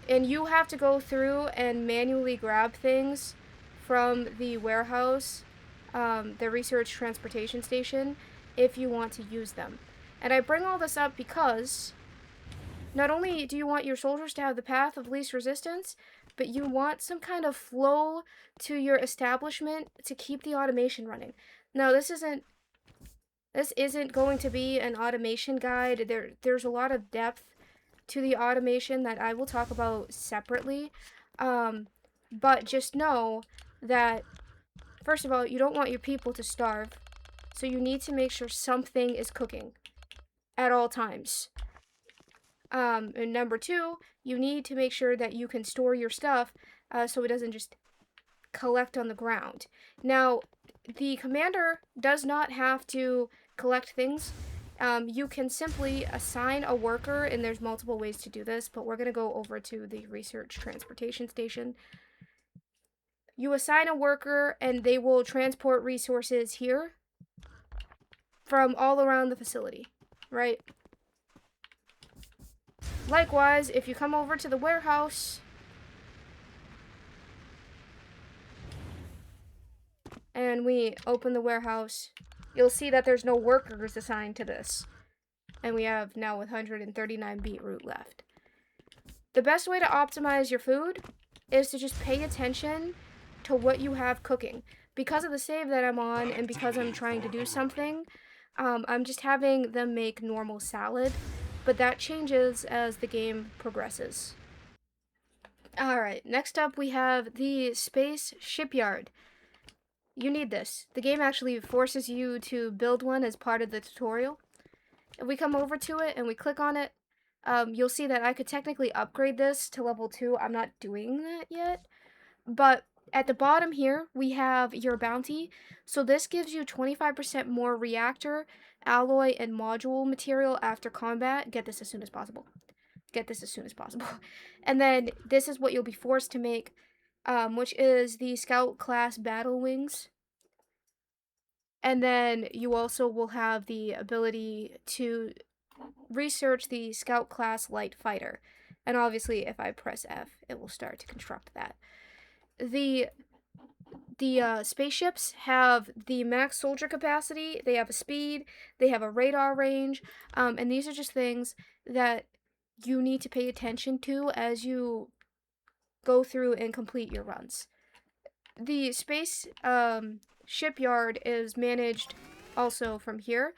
And you have to go through and manually grab things from the warehouse, the research transportation station, if you want to use them. And I bring all this up because not only do you want your soldiers to have the path of least resistance, but you want some kind of flow to your establishment to keep the automation running. Now, this isn't going to be an automation guide. There's a lot of depth to the automation that I will talk about separately. But just know that, first of all, you don't want your people to starve. So you need to make sure something is cooking at all times. And number two, you need to make sure that you can store your stuff so it doesn't just collect on the ground. Now, the commander does not have to collect things. You can simply assign a worker, and there's multiple ways to do this, but we're going to go over to the research transportation station. You assign a worker, and they will transport resources here from all around the facility, right? Likewise, if you come over to the warehouse and we open the warehouse, you'll see that there's no workers assigned to this. And we have now 139 beetroot left. The best way to optimize your food is to just pay attention to what you have cooking. Because of the save that I'm on and because I'm trying to do something, I'm just having them make normal salad. But that changes as the game progresses. Alright, next up we have the Spaceship Yard. You need this. The game actually forces you to build one as part of the tutorial. If we come over to it and we click on it, you'll see that I could technically upgrade this to level 2. I'm not doing that yet. But at the bottom here, we have your bounty. So this gives you 25% more reactor, alloy, and module material after combat. Get this as soon as possible. Get this as soon as possible. And then this is what you'll be forced to make, which is the Scout class battle wings. And then you also will have the ability to research the Scout class light fighter. And obviously, if I press F, it will start to construct that. The spaceships have the max soldier capacity, they have a speed, they have a radar range, and these are just things that you need to pay attention to as you go through and complete your runs. The space shipyard is managed also from here.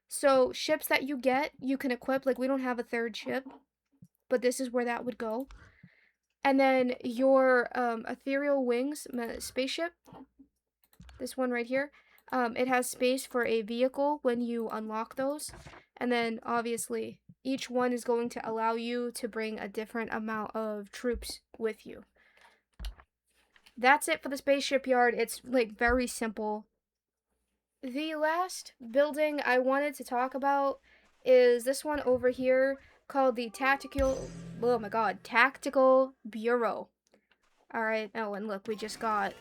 So ships that you get, you can equip. Like, we don't have a third ship, but this is where that would go. And then your ethereal wings spaceship, this one right here, it has space for a vehicle when you unlock those. And then obviously each one is going to allow you to bring a different amount of troops with you. That's it for the Spaceship Yard. It's like very simple. The last building I wanted to talk about is this one over here called the oh my god, Tactical Bureau. Alright, oh, and look, we just got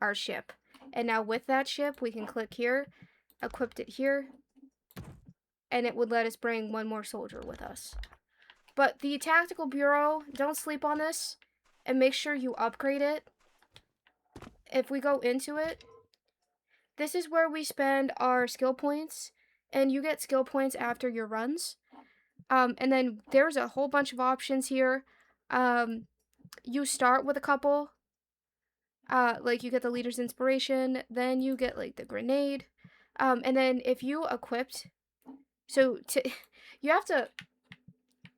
our ship. And now with that ship, we can click here, equipped it here, and it would let us bring one more soldier with us. But the Tactical Bureau, don't sleep on this, and make sure you upgrade it. If we go into it, this is where we spend our skill points, and you get skill points after your runs. And then there's a whole bunch of options here. You start with a couple. Like you get the leader's inspiration, then you get like the grenade. And then if you equipped, you have to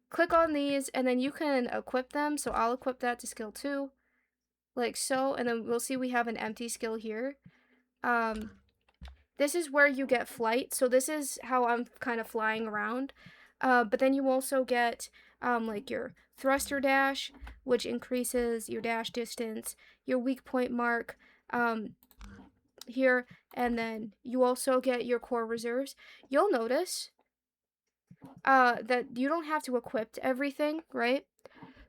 click on these and then you can equip them. So I'll equip that to skill 2, like so, and then we'll see we have an empty skill here. This is where you get flight, so this is how I'm kind of flying around. But then you also get like your thruster dash, which increases your dash distance, your weak point mark here, and then you also get your core reserves. You'll notice that you don't have to equip everything, right?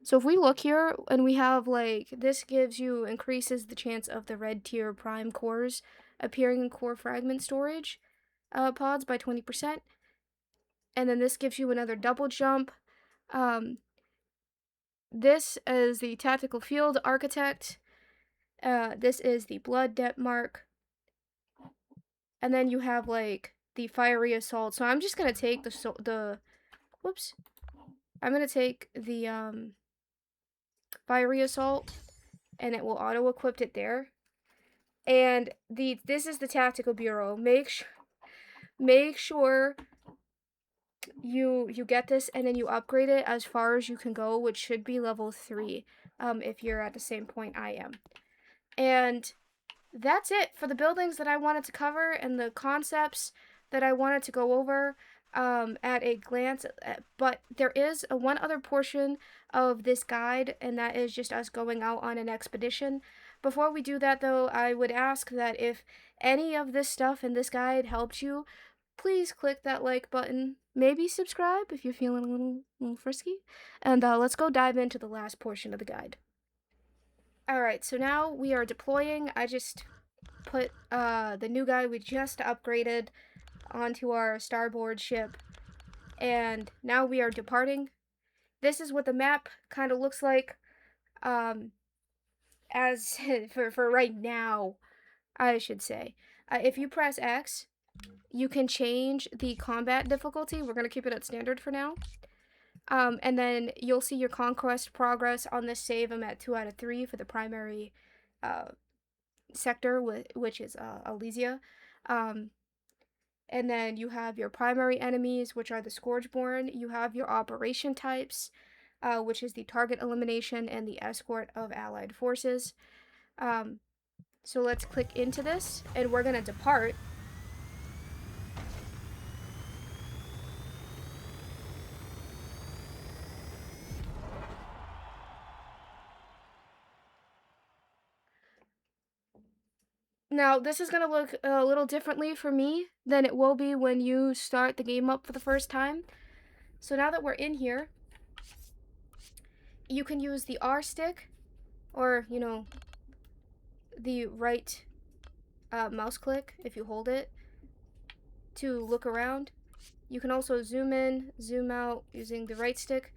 So if we look here and we have like, this increases the chance of the red tier prime cores appearing in core fragment storage pods by 20%. And then this gives you another double jump. This is the Tactical Field Architect. This is the Blood Depth Mark. And then you have like the Fiery Assault. So I'm just gonna take I'm gonna take the Fiery Assault, and it will auto equip it there. And this is the Tactical Bureau. Make sure you get this and then you upgrade it as far as you can go, which should be level 3 if you're at the same point I am. And that's it for the buildings that I wanted to cover and the concepts that I wanted to go over at a glance. But there is one other portion of this guide, and that is just us going out on an expedition. Before we do that, though, I would ask that if any of this stuff in this guide helped you, please click that like button. Maybe subscribe if you're feeling a little frisky. And let's go dive into the last portion of the guide. Alright, so now we are deploying. I just put the new guy we just upgraded onto our starboard ship. And now we are departing. This is what the map kind of looks like. As for right now, I should say. If you press X, you can change the combat difficulty. We're going to keep it at standard for now. And then you'll see your conquest progress on this save. I'm at 2 out of 3 for the primary sector, which is Elysia. And then you have your primary enemies, which are the Scourgeborn. You have your operation types, which is the target elimination and the escort of allied forces. So let's click into this, and we're going to depart. Now, this is going to look a little differently for me than it will be when you start the game up for the first time. So now that we're in here, you can use the R stick, or, you know, the right mouse click if you hold it, to look around. You can also zoom in, zoom out using the right stick,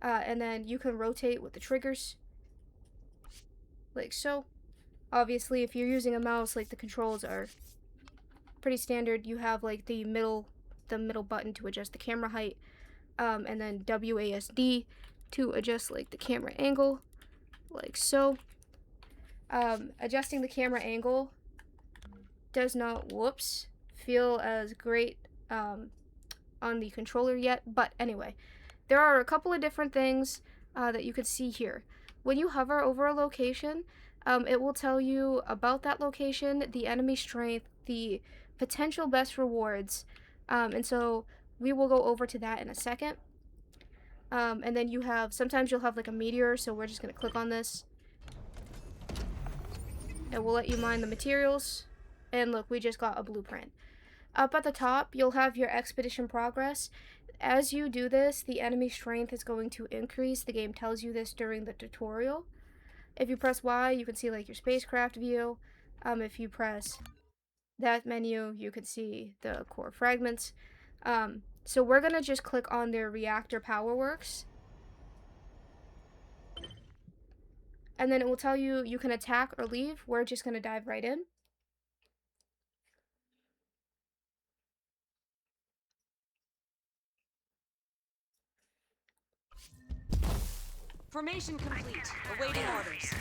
and then you can rotate with the triggers, like so. Obviously, if you're using a mouse, like the controls are pretty standard. You have like the middle button to adjust the camera height, and then WASD to adjust like the camera angle, like so. Adjusting the camera angle does not, feel as great on the controller yet, but anyway, there are a couple of different things that you could see here. When you hover over a location, it will tell you about that location, the enemy strength, the potential best rewards, and so we will go over to that in a second. And then sometimes you'll have like a meteor, so we're just going to click on this. And we'll let you mine the materials. And look, we just got a blueprint. Up at the top, you'll have your expedition progress. As you do this, the enemy strength is going to increase. The game tells you this during the tutorial. If you press Y, you can see like your spacecraft view. If you press that menu, you can see the core fragments. So we're gonna just click on their reactor power works. And then it will tell you you can attack or leave. We're just gonna dive right in. Formation complete. Awaiting orders.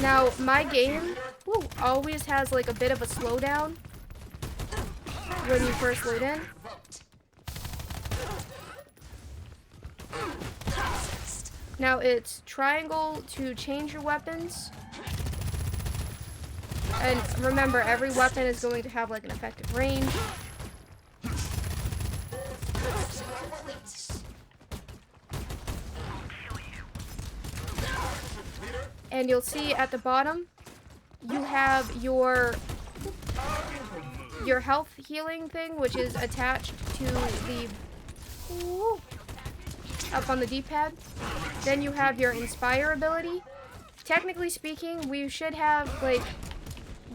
Now, my game always has like a bit of a slowdown when you first load in. Now, it's triangle to change your weapons. And remember, every weapon is going to have like an effective range. And you'll see at the bottom, you have your health healing thing, which is attached to the up on the D-pad. Then you have your inspire ability. Technically speaking, we should have like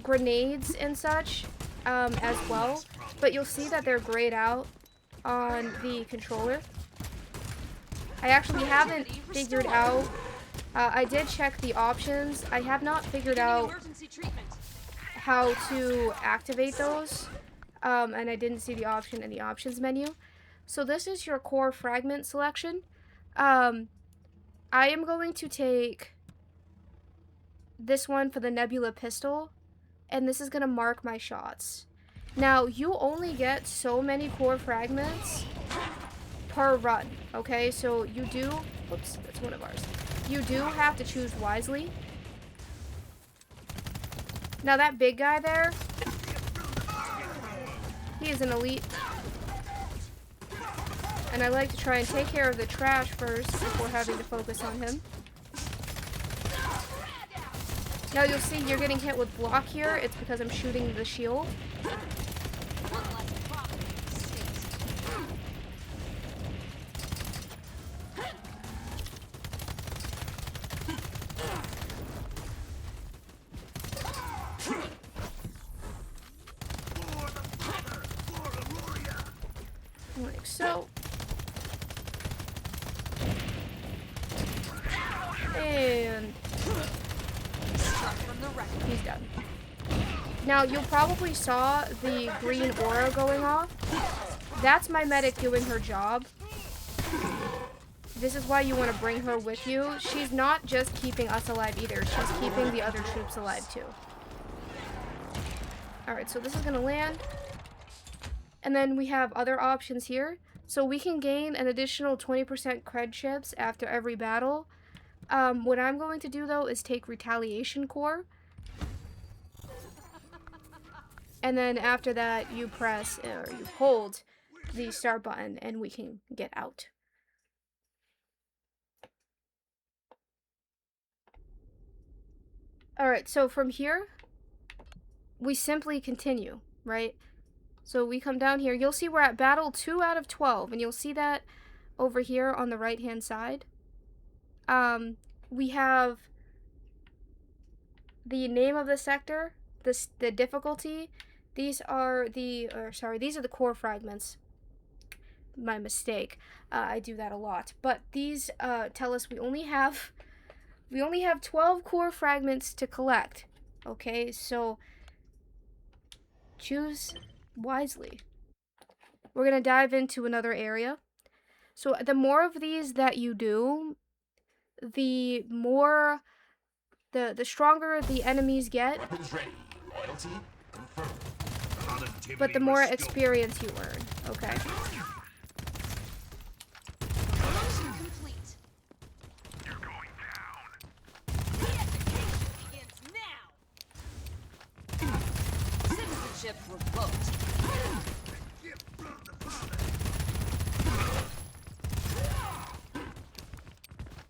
grenades and such as well, but you'll see that they're grayed out on the controller. I actually haven't figured out. I did check the options. I have not figured out how to activate those, and I didn't see the option in the options menu. So this is your core fragment selection. I am going to take this one for the Nebula pistol, and this is going to mark my shots. Now, you only get so many core fragments per run, okay? So you do, whoops, that's one of ours. You do have to choose wisely. Now that big guy there, he is an elite. And I like to try and take care of the trash first before having to focus on him. Now you'll see you're getting hit with block here. It's because I'm shooting the shield. Like so. And he's done. Now, you probably saw the green aura going off. That's my medic doing her job. This is why you want to bring her with you. She's not just keeping us alive either. She's keeping the other troops alive too. Alright, so this is going to land. And then we have other options here. So we can gain an additional 20% cred chips after every battle. What I'm going to do, though, is take Retaliation Core. And then after that, you press, or you hold the start button, and we can get out. Alright, so from here, we simply continue, right? So we come down here. You'll see we're at battle 2 out of 12, and you'll see that over here on the right-hand side. We have the name of the sector, the difficulty. These are the core fragments. My mistake. I do that a lot. But these tell us we only have 12 core fragments to collect. Okay, so choose wisely. We're gonna dive into another area. So the more of these that you do, the stronger the enemies get, but the more experience you earn. Okay. You're going down. The execution begins now. Citizenship revoked.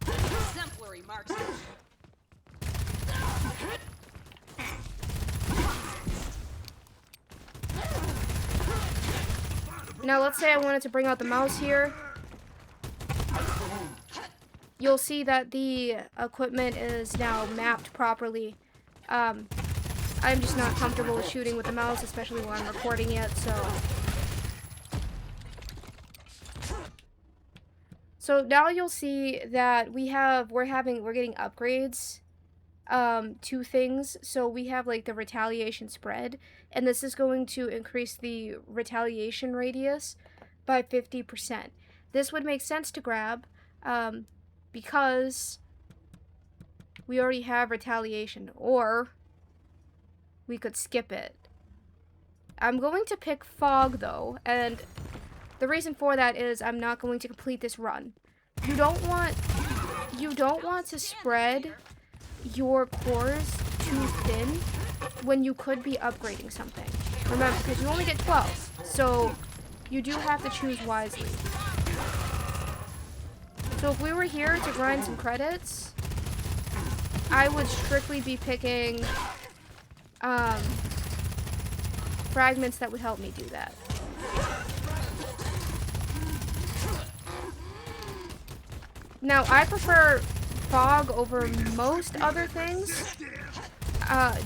Exemplary marksmanship. Now let's say I wanted to bring out the mouse here. You'll see that the equipment is now mapped properly. I'm just not comfortable with shooting with the mouse, especially while I'm recording it, So now you'll see that we're getting upgrades to things. So we have like the retaliation spread, and this is going to increase the retaliation radius by 50%. This would make sense to grab because we already have retaliation, or we could skip it. I'm going to pick fog though, and the reason for that is I'm not going to complete this run. You don't want to spread your cores too thin when you could be upgrading something. Remember, because you only get 12, so you do have to choose wisely. So if we were here to grind some credits, I would strictly be picking fragments that would help me do that. Now, I prefer fog over most other things,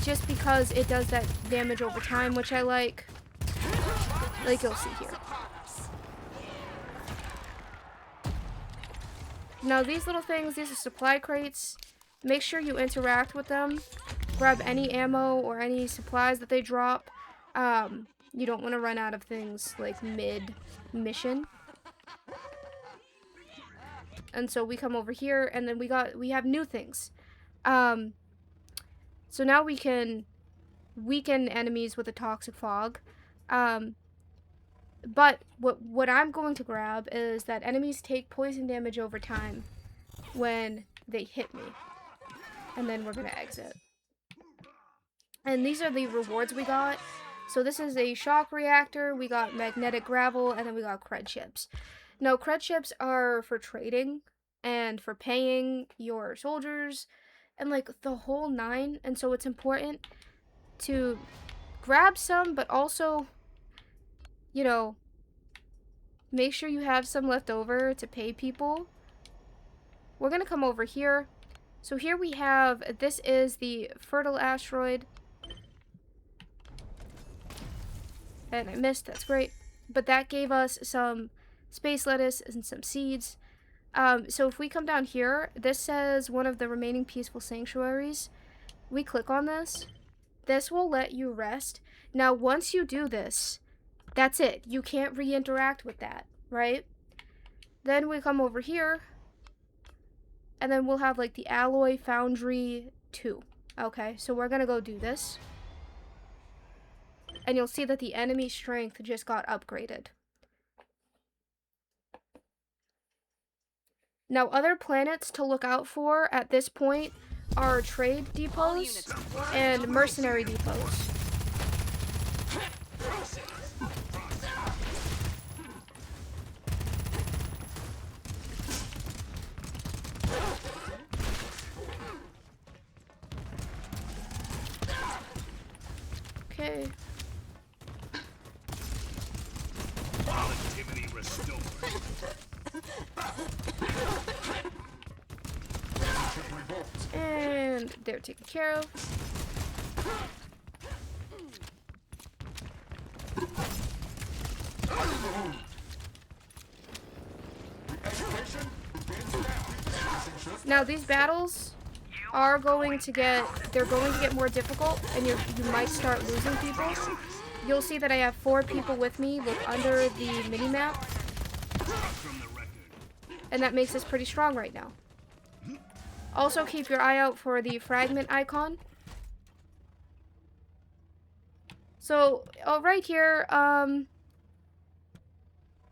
just because it does that damage over time, which I like you'll see here. Now, these little things, these are supply crates. Make sure you interact with them. Grab any ammo or any supplies that they drop. You don't want to run out of things like mid-mission. And so we come over here, and then we have new things. So now we can weaken enemies with a toxic fog. But what I'm going to grab is that enemies take poison damage over time when they hit me. And then we're going to exit. And these are the rewards we got. So this is a shock reactor, we got magnetic gravel, and then we got cred chips. Now, cred chips are for trading and for paying your soldiers and like the whole nine. And so it's important to grab some, but also, you know, make sure you have some left over to pay people. We're going to come over here. So here we have, this is the fertile asteroid. And I missed, that's great. But that gave us some space lettuce and some seeds. So if we come down here, this says one of the remaining peaceful sanctuaries. We click on this. This will let you rest. Now, once you do this, that's it. You can't re-interact with that, right? Then we come over here. And then we'll have like the alloy foundry 2. Okay, so we're gonna go do this. And you'll see that the enemy strength just got upgraded. Now, other planets to look out for at this point are trade depots and mercenary depots. Okay. And they're taken care of. Now these battles are going to get more difficult, and you might start losing people. You'll see that I have 4 people with me. Look under the mini-map. And that makes us pretty strong right now. Also, keep your eye out for the fragment icon. So, right here,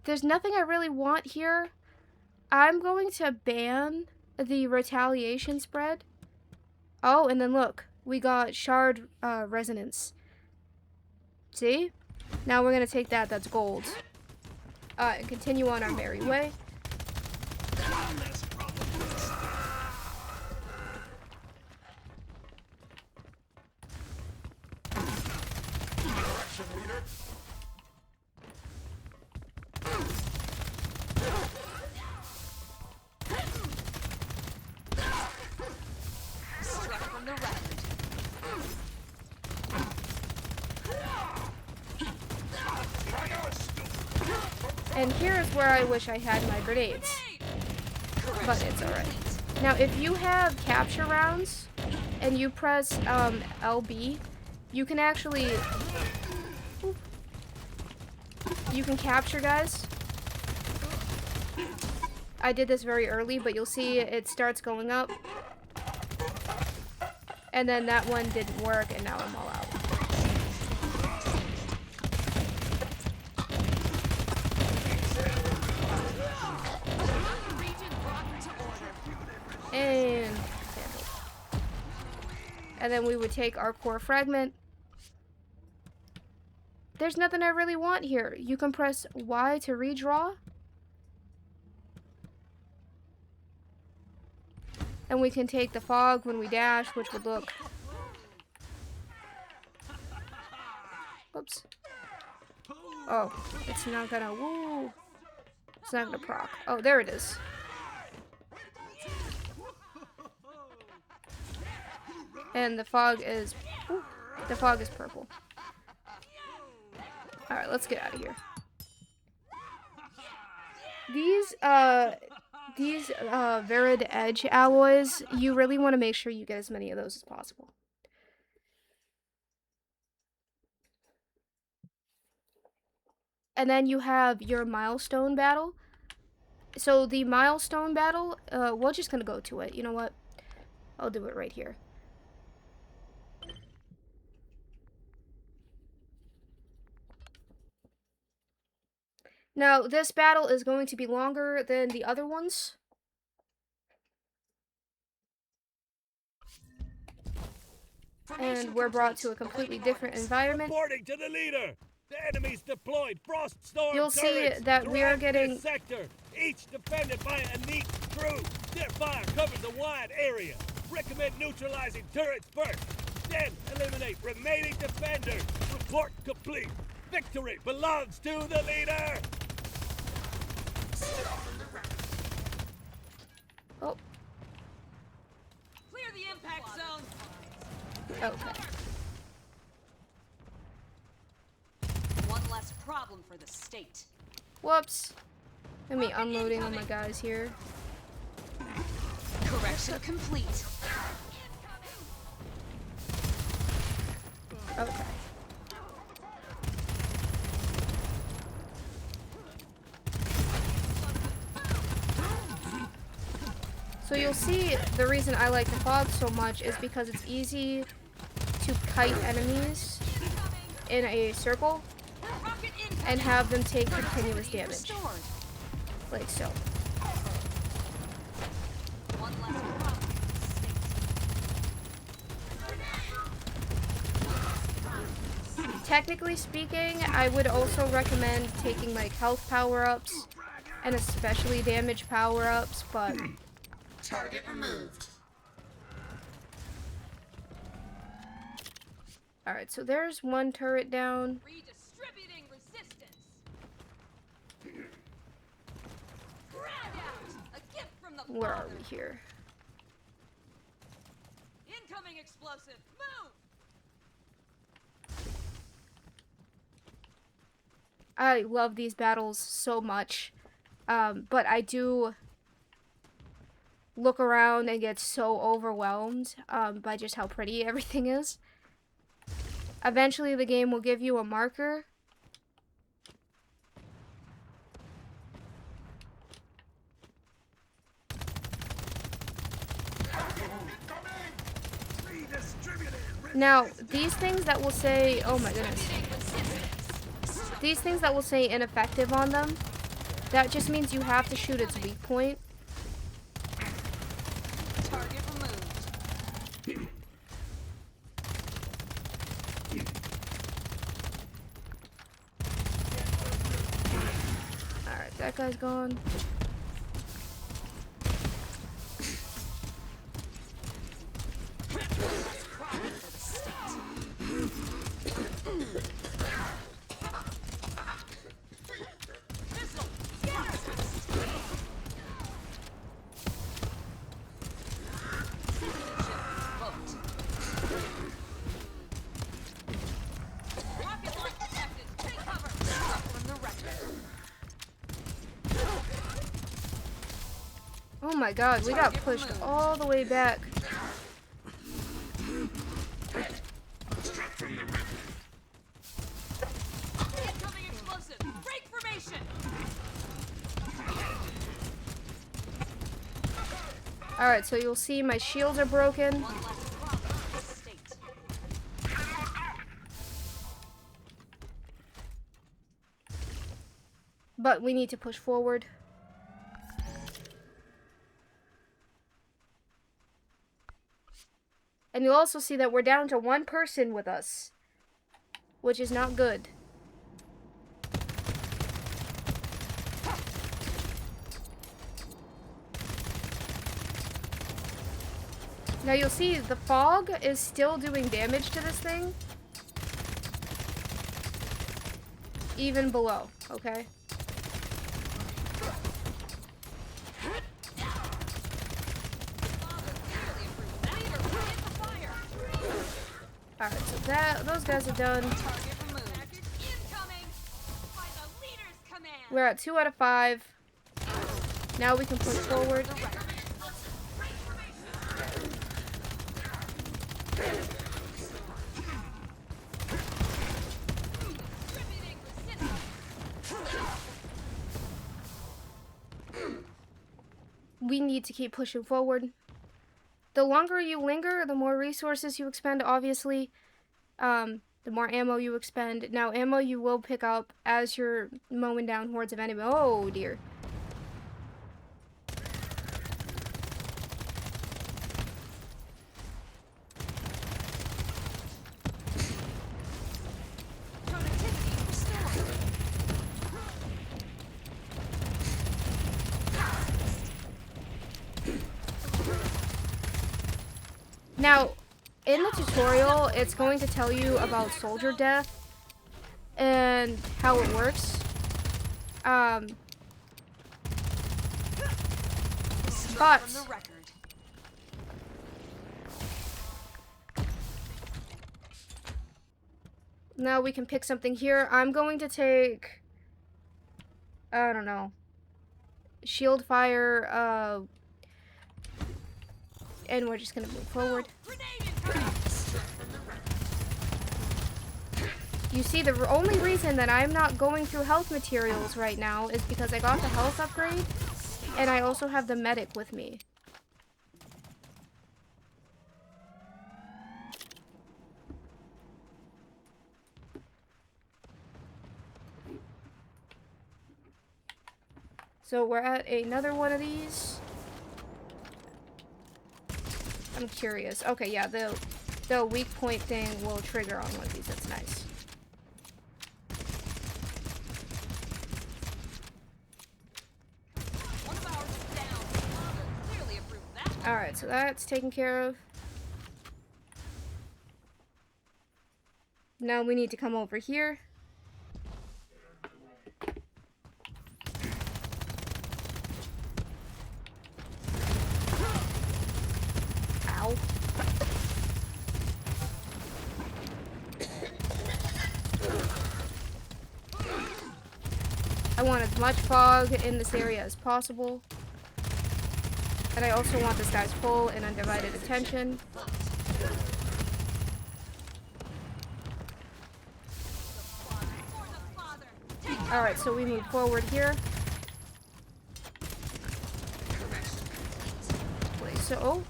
there's nothing I really want here. I'm going to ban the retaliation spread. Oh, and then look, we got shard resonance. See? Now we're going to take that, that's gold. And continue on our merry way. And here is where I wish I had my grenades. But it's alright. Now, if you have capture rounds and you press LB, you can actually... You can capture, guys. I did this very early, but you'll see it starts going up. And then that one didn't work, and now I'm all out. And then we would take our core fragment. There's nothing I really want here. You can press Y to redraw. And we can take the fog when we dash, which would look... Oops. Oh, it's not gonna... Woo! It's not gonna proc. Oh, there it is. And the fog is... Ooh, the fog is purple. Alright, let's get out of here. These Verid Edge alloys, you really want to make sure you get as many of those as possible. And then you have your milestone battle. So the milestone battle, we're just gonna go to it. You know what? I'll do it right here. Now, this battle is going to be longer than the other ones. And we're brought to a completely different environment. Reporting to the leader. The enemy's deployed frost storm You'll see that we are getting... sector, each defended by a elite crew. Their fire covers a wide area. Recommend neutralizing turrets first. Then eliminate remaining defenders. Report complete. Victory belongs to the leader. Oh. Clear the impact zone. Okay. One less problem for the state. Whoops. Let me unloading on my guys here. Correction complete. Okay. So you'll see the reason I like the fog so much is because it's easy to kite enemies in a circle and have them take continuous damage. Like so. Technically speaking, I would also recommend taking like health power-ups and especially damage power-ups, but... Target removed. Alright, so there's one turret down. Redistributing resistance. Ground out. A gift from the Where are father. we here? Incoming explosive. Move. I love these battles so much, but I do look around and get so overwhelmed by just how pretty everything is. Eventually the game will give you a marker. Now, these things that will say, oh my goodness. These things that will say ineffective on them, that just means you have to shoot its weak point. Target removed. Alright, that guy's gone. my god, we got pushed all the way back. Incoming explosive! Break formation! Alright, so you'll see my shields are broken. One less problem for the state. But we need to push forward. And you'll also see that we're down to one person with us, which is not good. Now you'll see the fog is still doing damage to this thing. Even below, okay? Alright, so those guys are done. Target removed. Incoming! By the leader's command! We're at 2 out of 5. Now we can push forward. We need to keep pushing forward. The longer you linger, the more resources you expend, obviously. The more ammo you expend. Now, ammo you will pick up as you're mowing down hordes of enemies. Oh, dear. Productivity restored. Now, in the tutorial, it's going to tell you about soldier death and how it works. But From the record. now we can pick something here. I'm going to take, I don't know, shield fire, and we're just gonna move forward. Grenade incoming! You see, the only reason that I'm not going through health materials right now is because I got the health upgrade, and I also have the medic with me. So we're at another one of these. I'm curious. Okay, yeah, the weak point thing will trigger on one of these. That's nice. One of ours is down. Clearly approved that one. Alright, so that's taken care of. Now we need to come over here. Ow. I want as much fog in this area as possible. And I also want this guy's full and undivided attention. Alright, so we move forward here. Wait, so... Oh.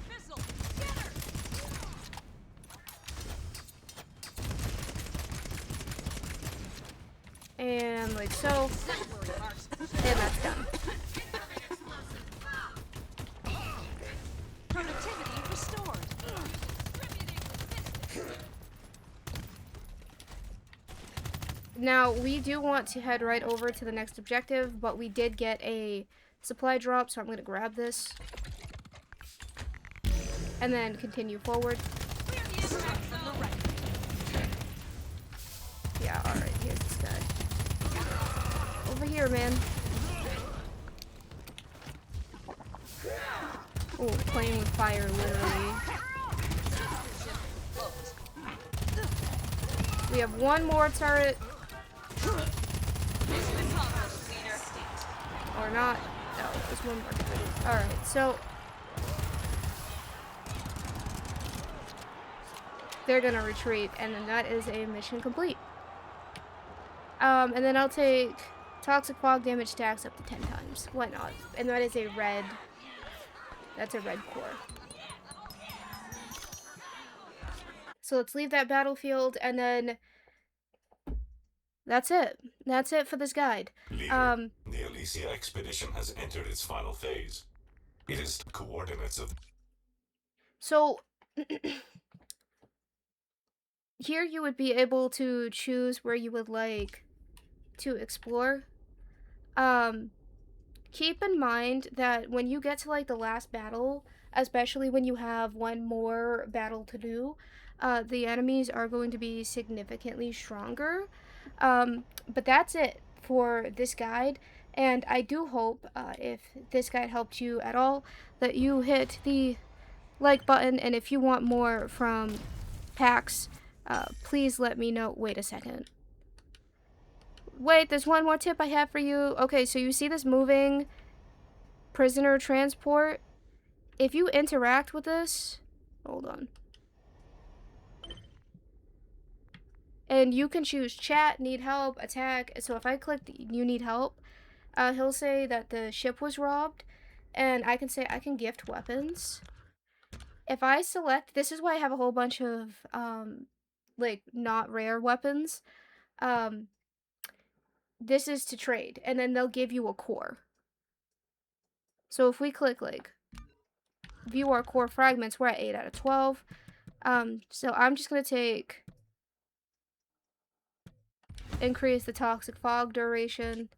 Missile, get her! And like so. And that's done. Productivity restored. Now, we do want to head right over to the next objective, but we did get a supply drop, so I'm going to grab this. And then continue forward. Clear the impact from the right. Yeah, alright, here's this guy. Over here, man. Oh, playing with fire, literally. We have one more turret. Or not. No. there's one more guy. Alright, so they're gonna retreat, and then that is a mission complete. And then I'll take toxic fog damage stacks up to 10 times. Why not? And that is a red. That's a red core. So let's leave that battlefield, and then that's it. That's it for this guide. Leader, the Elysia expedition has entered its final phase. It is coordinates of... So here you would be able to choose where you would like to explore. Keep in mind that when you get to like the last battle, especially when you have one more battle to do, the enemies are going to be significantly stronger. But that's it for this guide, and I do hope if this guide helped you at all that you hit the like button, and if you want more from Pax, please let me know. Wait a second. Wait, there's one more tip I have for you. Okay, so you see this moving prisoner transport? If you interact with this, hold on. And you can choose chat, need help, attack. So if I click you need help, he'll say that the ship was robbed, and I can say I can gift weapons. If I select, this is why I have a whole bunch of like not rare weapons. This is to trade, and then they'll give you a core. So if we click like view our core fragments, we're at 8 out of 12. So I'm just gonna take increase the toxic fog duration,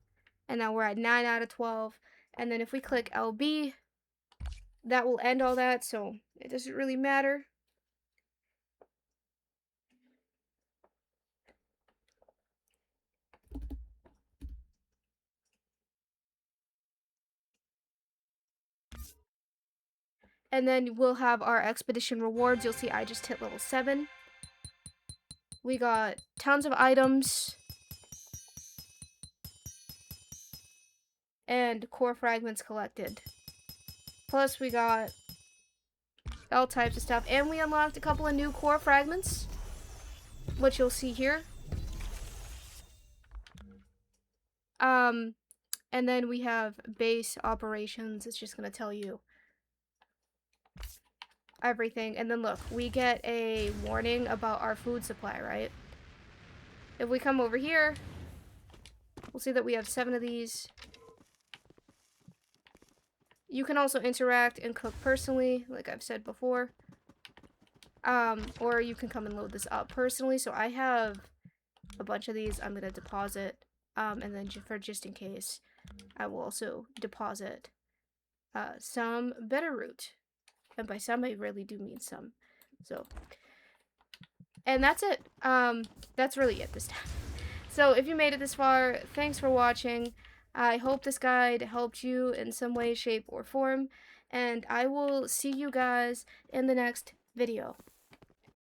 and now we're at 9 out of 12. And then if we click LB, that will end all that, so it doesn't really matter. And then we'll have our expedition rewards. You'll see I just hit level 7. We got tons of items and core fragments collected. Plus we got all types of stuff, and we unlocked a couple of new core fragments, which you'll see here. And then we have base operations. It's just gonna tell you everything. And then look, we get a warning about our food supply, right? If we come over here, we'll see that we have 7 of these. You can also interact and cook personally, like I've said before. Or you can come and load this up personally. So I have a bunch of these I'm gonna deposit. And then for just in case, I will also deposit some Bitterroot. And by some, I really do mean some. So, and that's it. That's really it this time. So if you made it this far, thanks for watching. I hope this guide helped you in some way, shape, or form. And I will see you guys in the next video.